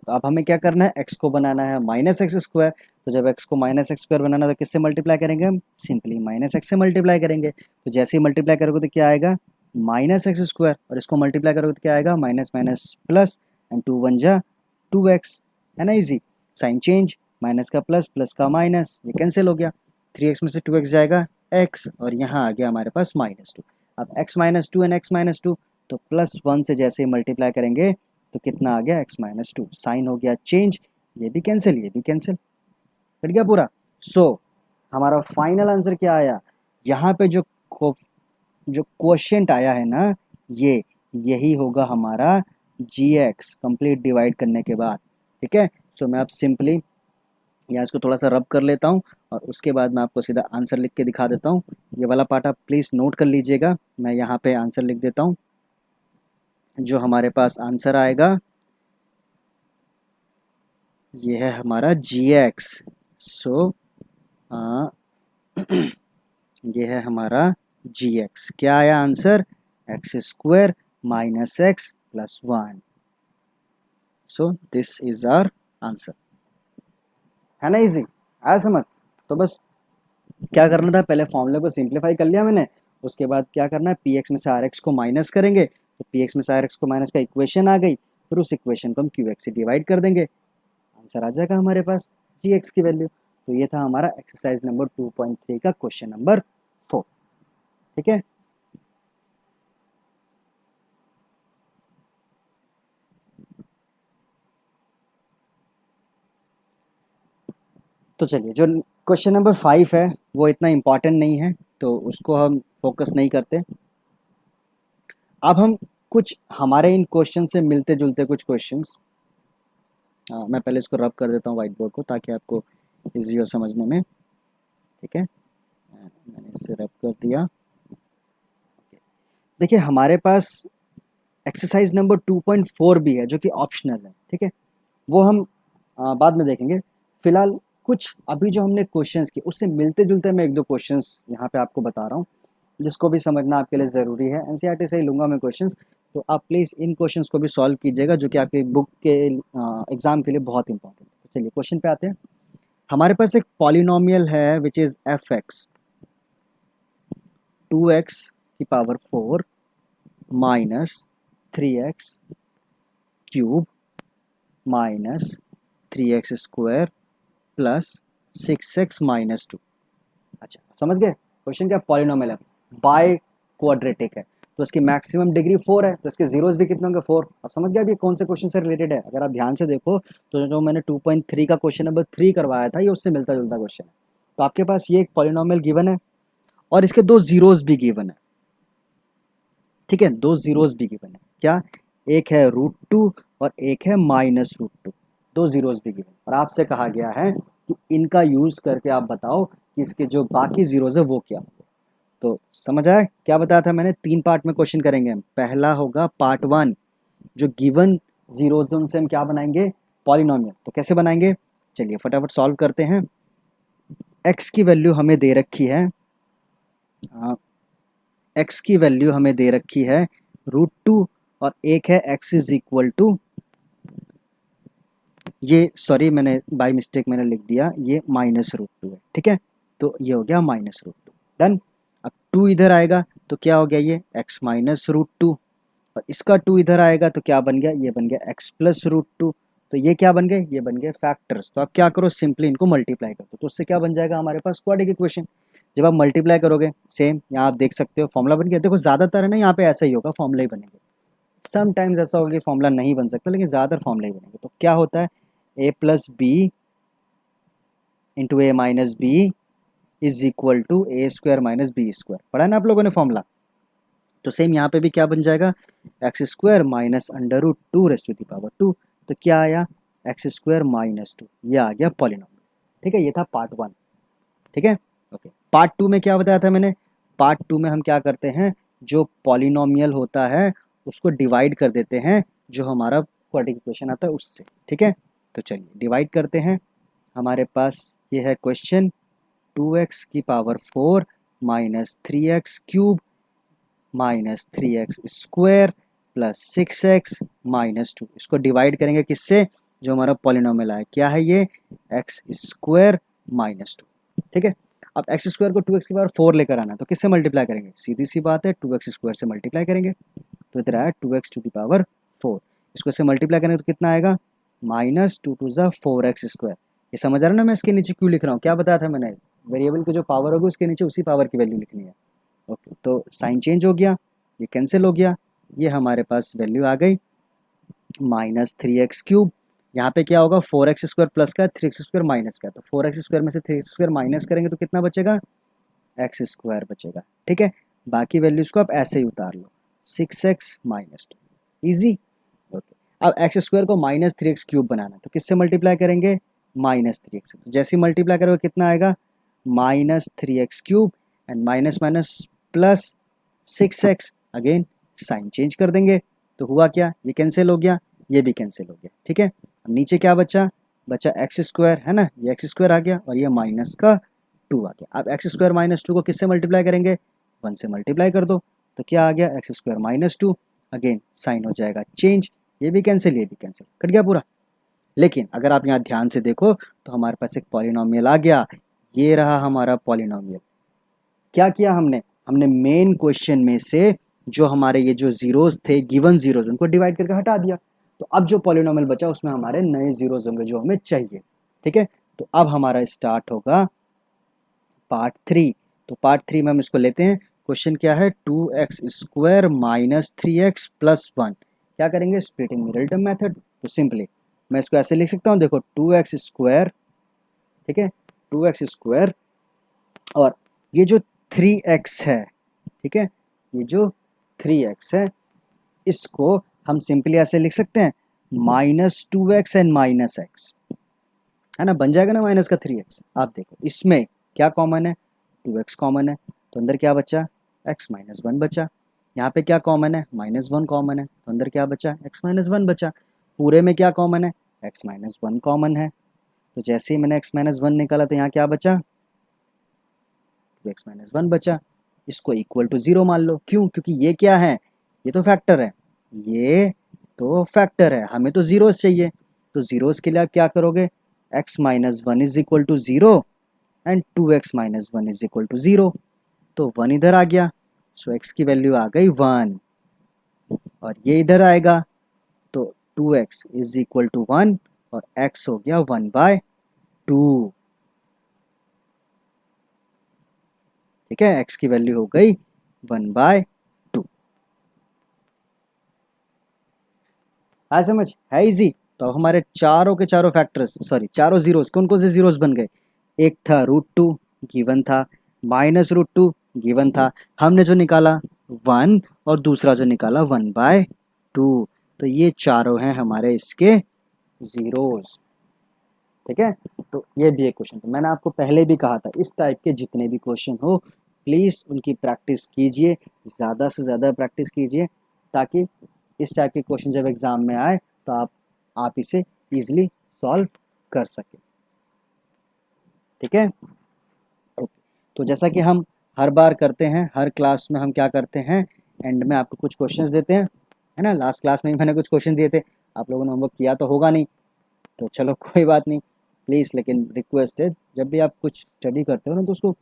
तो अब हमें क्या करना है, x को बनाना है माइनस एक्स स्क्वायर। तो जब x को माइनस एक्स स्क्वायर बनाना है तो किससे मल्टीप्लाई करेंगे हम, सिंपली माइनस एक्स से मल्टीप्लाई करेंगे। तो जैसे ही मल्टीप्लाई करोगे तो क्या आएगा, माइनस एक्स स्क्वायर, और इसको मल्टीप्लाई करोगे तो क्या आएगा, माइनस माइनस प्लस, एंड 2 1 जा 2x, है ना इजी। साइन चेंज, माइनस का प्लस, प्लस का माइनस, ये कैंसिल हो गया। 3x में से 2x जाएगा x, और यहाँ आ गया हमारे पास -2। अब x -2 एंड x -2, तो +1 से जैसे ही मल्टीप्लाई करेंगे तो कितना आ गया, x -2। साइन हो गया चेंज, ये भी कैंसिल, ये भी कैंसिल, कट गया पूरा। सो हमारा फाइनल आंसर क्या आया, यहाँ पे जो क्वोशिएंट आया है ना, यही होगा हमारा gx कंप्लीट डिवाइड करने के बाद। ठीक है, सो मैं अब सिंपली यहाँ इसको थोड़ा सा रब कर लेता हूँ, और उसके बाद मैं आपको सीधा आंसर लिख के दिखा देता हूँ। ये वाला पार्ट आप प्लीज़ नोट कर लीजिएगा, मैं यहाँ पे आंसर लिख देता हूँ। जो हमारे पास आंसर आएगा ये है हमारा gx। सो ये है हमारा gx, क्या आया answer, x² minus x plus 1। So this is our answer, है ना इजी, आया समझ। तो बस क्या करना था, पहले फॉर्मूले को सिंप्लीफाई कर लिया मैंने, उसके बाद क्या करना है, px में से rx को माइनस करेंगे, तो px में से rx को माइनस का इक्वेशन आ गई, फिर उस इक्वेशन को हम qx से डिवाइड कर देंगे, आंसर आ जाएगा हमारे पास gx की वैल्यू। तो ये था हमारा एक्सरसाइज नंबर 2.3 का क्वेश्चन नंबर 4। ठीक है, तो चलिए जो क्वेश्चन नंबर 5 है वो इतना इम्पॉर्टेंट नहीं है, तो उसको हम फोकस नहीं करते। अब हम कुछ हमारे इन क्वेश्चन से मिलते जुलते कुछ क्वेश्चंस, मैं पहले इसको रब कर देता हूँ व्हाइट बोर्ड को ताकि आपको इजी हो समझने में। ठीक है, मैंने इसे रब कर दिया। देखिए हमारे पास एक्सरसाइज नंबर 2.4 भी है जो कि ऑप्शनल है। ठीक है, वो हम बाद में देखेंगे। फिलहाल कुछ अभी जो हमने क्वेश्चंस किए उससे मिलते जुलते मैं एक दो क्वेश्चंस यहाँ पे आपको बता रहा हूँ, जिसको भी समझना आपके लिए ज़रूरी है। एनसीईआरटी से ही लूँगा मैं क्वेश्चंस, तो आप प्लीज़ इन क्वेश्चंस को भी सॉल्व कीजिएगा जो कि आपके बुक के एग्ज़ाम के लिए बहुत इंपॉर्टेंट है। तो चलिए क्वेश्चन पे आते हैं। हमारे पास एक पॉलिनोमियल है विच इज़ fx 2x की power 4 minus 3x cube minus 3x square plus 6x minus 2। अच्छा समझ गए, क्वेश्चन क्या, पॉलिनोमियल है, बाय क्वाड्रेटिक है, तो इसकी मैक्सिमम डिग्री 4 है, तो इसके जीरोस भी कितने होंगे 4। अब समझ गया अभी कौन से क्वेश्चन से रिलेटेड है। अगर आप ध्यान से देखो तो जो मैंने 2.3 का क्वेश्चन नंबर 3 करवाया था ये उससे मिलता जुलता क्वेश्चन है। तो आपके पास ये एक पॉलिनोमियल गिवन है और इसके दो जीरोस भी गिवन है। ठीक है, दो जीरोस भी गिवन है, क्या, एक है √2 और एक है -√2, दो जीरोस भी गिवन, और आपसे कहा गया है कि इनका यूज करके आप बताओ कि इसके जो बाकी जीरोस है वो क्या। तो समझ आया क्या बताया था मैंने, 3 पार्ट में क्वेश्चन करेंगे हम। पहला होगा पार्ट 1, जो गिवन जीरोस उनसे हम क्या बनाएंगे, पॉलिनोमियल। तो कैसे बनाएंगे, चलिए फटाफट सॉल्व करते हैं। x की वैल्यू हमें दे रखी है, x की वैल्यू हमें दे रखी है √2 और एक है x इज इक्वल टू, ये सॉरी मैंने बाय मिस्टेक मैंने लिख दिया, ये -√2 है। ठीक है, तो ये हो गया -√2, डन। अब 2 इधर आएगा तो क्या हो गया, ये x -√2, और इसका 2 इधर आएगा तो क्या बन गया, ये बन गया x +√2। तो ये क्या बन गए, ये बन गए फैक्टर्स। तो आप क्या करो, सिंपली इनको मल्टीप्लाई कर दो, तो उससे क्या बन जाएगा हमारे पास क्वाड्रेटिक इक्वेशन। जब आप मल्टीप्लाई करोगे सेम यहाँ आप देख सकते हो फॉर्मूला बन गया। देखो ज़्यादातर है ना यहाँ पे ऐसा ही होगा, फॉर्मूला ही बनेंगे। समटाइम्स ऐसा होगा कि फॉर्मूला नहीं बन सकता, लेकिन ज़्यादातर फॉर्मूला ही बनेंगे। तो क्या होता है, a + b into a - b is equal to a² - b²। पढ़ा है ना आप लोगों ने फॉर्मूला, तो सेम यहाँ पे भी क्या बन जाएगा, x² minus √2 raise to the power 2। तो क्या आया, x² - 2, ये आ गया पॉलिनोमियल। ठीक है, ये था पार्ट 1। ठीक है, ओके। पार्ट 2 में क्या बताया था मैंने, पार्ट 2 में हम क्या करते हैं, जो पॉलिनोमियल होता है उसको डिवाइड कर देते हैं जो हमारा क्वाड्रेटिक इक्वेशन आता है उससे। ठीक है, तो चलिए डिवाइड करते हैं। हमारे पास ये है क्वेश्चन, 2x की power 4 minus 3x cube minus 3x square plus 6x minus 2। इसको डिवाइड करेंगे किससे, जो हमारा पॉलिनोमियल आया, क्या है ये, एक्स स्क्वायर माइनस 2। ठीक है, अब एक्स स्क्वायर को 2x की पावर 4 लेकर आना, तो किससे मल्टीप्लाई करेंगे, सीधी सी बात है 2x स्क्वायर से मल्टीप्लाई करेंगे, तो इधर आया 2x टू द पावर 4, इसको से मल्टीप्लाई करेंगे तो कितना आएगा, माइनस 2 टू ज़ा 4x स्क्वायर। ये समझ आ रहा है ना मैं इसके नीचे क्यों लिख रहा हूँ, क्या बताया था मैंने, वेरिएबल की जो पावर होगी उसके नीचे उसी पावर की वैल्यू लिखनी है। ओके, तो साइन चेंज हो गया, ये कैंसिल हो गया, ये हमारे पास वैल्यू आ गई माइनस 3x क्यूब। यहाँ पे क्या होगा, 4x स्क्वायर प्लस का 3x स्क्वायर माइनस का, तो 4x स्क्वायर में से 3x स्क्वायर माइनस करेंगे तो कितना बचेगा, एक्स स्क्वायर बचेगा। ठीक है, बाकी वैल्यूज को आप ऐसे ही उतार लो, 6x माइनस 2, ईजी। ओके, अब एक्स स्क्वायर को माइनस 3x क्यूब बनाना, तो किससे मल्टीप्लाई करेंगे, माइनस 3x, तो जैसे ही मल्टीप्लाई करोगे कितना आएगा, minus 3x cube and minus minus plus 6x, again sine change कर देंगे, तो हुआ क्या, ये कैंसिल हो गया, ये भी कैंसिल हो गया। ठीक है, अब नीचे क्या बचा, बचा एक्स स्क्वायर, है ना, ये एक्स स्क्वायर आ गया और ये माइनस का 2 आ गया। अब एक्स स्क्वायर माइनस 2 को किससे मल्टीप्लाई करेंगे, 1 से मल्टीप्लाई कर दो, तो क्या आ गया, x square minus 2, again sine हो जाएगा चेंज, ये भी कैंसिल, ये भी कैंसिल, कट गया पूरा। लेकिन अगर आप यहाँ ध्यान से देखो तो हमारे पास एक पॉलिनोमियल आ गया, ये रहा हमारा पॉलिनोमियल। क्या किया हमने, हमने मेन क्वेश्चन में से जो हमारे ये जो जीरोस थे, गिवन जीरोस, उनको डिवाइड करके हटा दिया, तो अब जो पॉलिनोमियल बचा उसमें हमारे नए जीरोस होंगे जो हमें चाहिए। ठीक है, तो अब हमारा स्टार्ट होगा पार्ट 3। तो पार्ट 3 में हम इसको लेते हैं, क्वेश्चन क्या है, 2x square minus 3x plus 1, क्या करेंगे, स्प्लिटिंग मिडिल टर्म मेथड। तो सिंपली मैं इसको ऐसे लिख सकता हूँ, देखो 2x स्क्वायर, ठीक है, 2x स्क्वायर और ये जो 3x है, ठीक है, ये जो 3x है इसको हम सिंपली ऐसे लिख सकते हैं minus 2x and minus x, है ना, बन जाएगा ना माइनस का 3x। आप देखो इसमें क्या कॉमन है, 2x कॉमन है, तो अंदर क्या बचा, x माइनस 1 बचा, यहाँ पे क्या कॉमन है, माइनस 1 कॉमन है, तो अंदर क्या बचा, x माइनस 1 बचा, पूरे में क्या कॉमन है, x माइनस 1 कॉमन है, तो जैसे ही मैंने x माइनस 1 निकाला तो यहाँ क्या बचा, x माइनस 1 बचा, इसको इक्वल टू 0 मान लो, क्यों, क्योंकि ये क्या है, ये तो फैक्टर है, ये तो फैक्टर है, हमें तो जीरोस चाहिए, तो जीरोस के लिए आप क्या करोगे, x minus 1 is equal to 0 and 2x minus 1 is equal to 0, तो 1 इधर आ गया, सो x की वैल्यू आ गई 1, और ये इधर आएगा तो 2x इज इक्वल टू 1 और x हो गया 1/2। ठीक है, x की वैल्यू हो गई 1/2। हाँ समझ, है इजी। तो अब हमारे चारों के चारों फैक्टर्स, सॉरी चारों जीरोस, कौन कौन से जीरोस बन गए, एक था √2 गिवन था, माइनस √2 गिवन था, हमने जो निकाला 1 और दूसरा जो निकाला 1/2, तो ये चारों हैं हमारे इसके जीरोस। ठीक है, तो ये भी एक क्वेश्चन, तो मैंने आपको पहले भी कहा था इस टाइप के जितने भी क्वेश्चन हो प्लीज़ उनकी प्रैक्टिस कीजिए, ज़्यादा से ज़्यादा प्रैक्टिस कीजिए, ताकि इस टाइप के क्वेश्चन जब एग्ज़ाम में आए तो आप इसे इजीली सॉल्व कर सकें। ठीक है, ओके, तो जैसा कि हम हर बार करते हैं, हर क्लास में हम क्या करते हैं, एंड में आपको कुछ क्वेश्चंस देते हैं, है ना, लास्ट क्लास में भी मैंने कुछ क्वेश्चन दिए थे, आप लोगों ने होमवर्क किया तो होगा नहीं, तो चलो कोई बात नहीं, प्लीज़, लेकिन रिक्वेस्ट है जब भी आप कुछ स्टडी करते हो ना तो उसको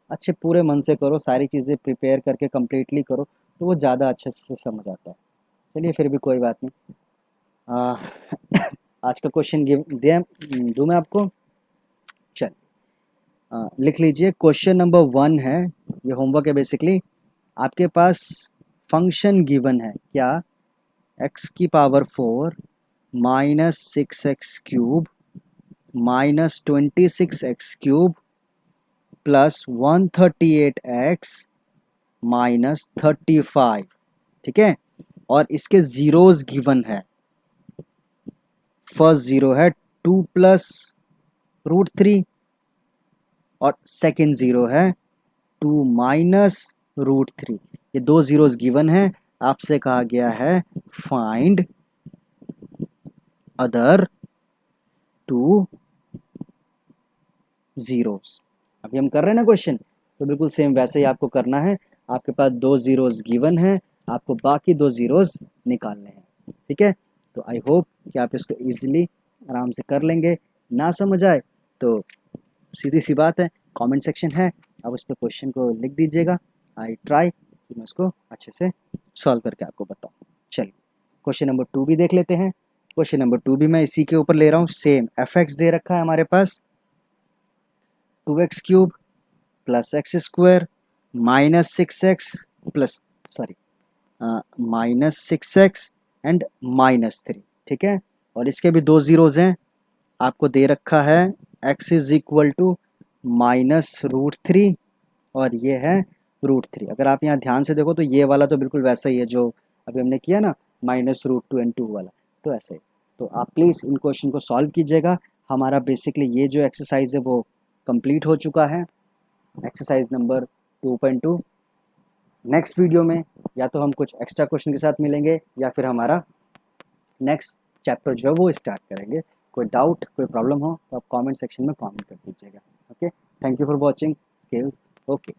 अच्छे पूरे मन से करो, सारी चीज़ें प्रिपेयर करके कम्प्लीटली करो, तो वो ज़्यादा अच्छे से समझ आता है। चलिए फिर भी कोई बात नहीं, आज का क्वेश्चन दूँ मैं आपको, चल लिख लीजिए, क्वेश्चन नंबर 1 है, ये होमवर्क है बेसिकली, आपके पास फंक्शन गिवन है, क्या, x की power 4 minus 6x cube minus 26x cube plus 138x minus 35, ठीक है, और इसके जीरोस गिवन है, फर्स्ट जीरो है 2 प्लस √3 और सेकेंड जीरो है 2 माइनस √3, ये दो जीरोस गिवन है, आपसे कहा गया है फाइंड अदर 2 जीरोस। अभी हम कर रहे हैं ना क्वेश्चन, तो बिल्कुल सेम वैसे ही आपको करना है, आपके पास 2 जीरोस गिवन है, आपको बाकी 2 जीरोस निकालने हैं। ठीक है, तो आई होप कि आप इसको इजीली आराम से कर लेंगे। ना समझ आए तो सीधी सी बात है, कमेंट सेक्शन है, आप उस पर क्वेश्चन को लिख दीजिएगा। आई ट्राई कि मैं उसको अच्छे से सॉल्व करके आपको बताऊँ। चलिए क्वेश्चन नंबर 2 भी देख लेते हैं। क्वेश्चन नंबर 2 भी मैं इसी के ऊपर ले रहा हूँ, सेम एफ एक्स दे रखा है हमारे पास 2x³ plus x square minus 6x plus sorry minus 6x and -3, ठीक है। और इसके भी 2 जीरोज़ हैं, आपको दे रखा है x इज इक्वल टू -√3 और ये है √3। अगर आप यहाँ ध्यान से देखो तो ये वाला तो बिल्कुल वैसा ही है जो अभी हमने किया ना, -√2 and 2 वाला, तो ऐसे ही। तो आप प्लीज़ इन क्वेश्चन को सॉल्व कीजिएगा। हमारा बेसिकली ये जो एक्सरसाइज है वो कंप्लीट हो चुका है, एक्सरसाइज नंबर 2.2। नेक्स्ट वीडियो में या तो हम कुछ एक्स्ट्रा क्वेश्चन के साथ मिलेंगे या फिर हमारा नेक्स्ट चैप्टर जो है वो स्टार्ट करेंगे। कोई डाउट, कोई प्रॉब्लम हो तो आप कमेंट सेक्शन में कमेंट कर दीजिएगा। Okay, thank you for watching skills. Okay.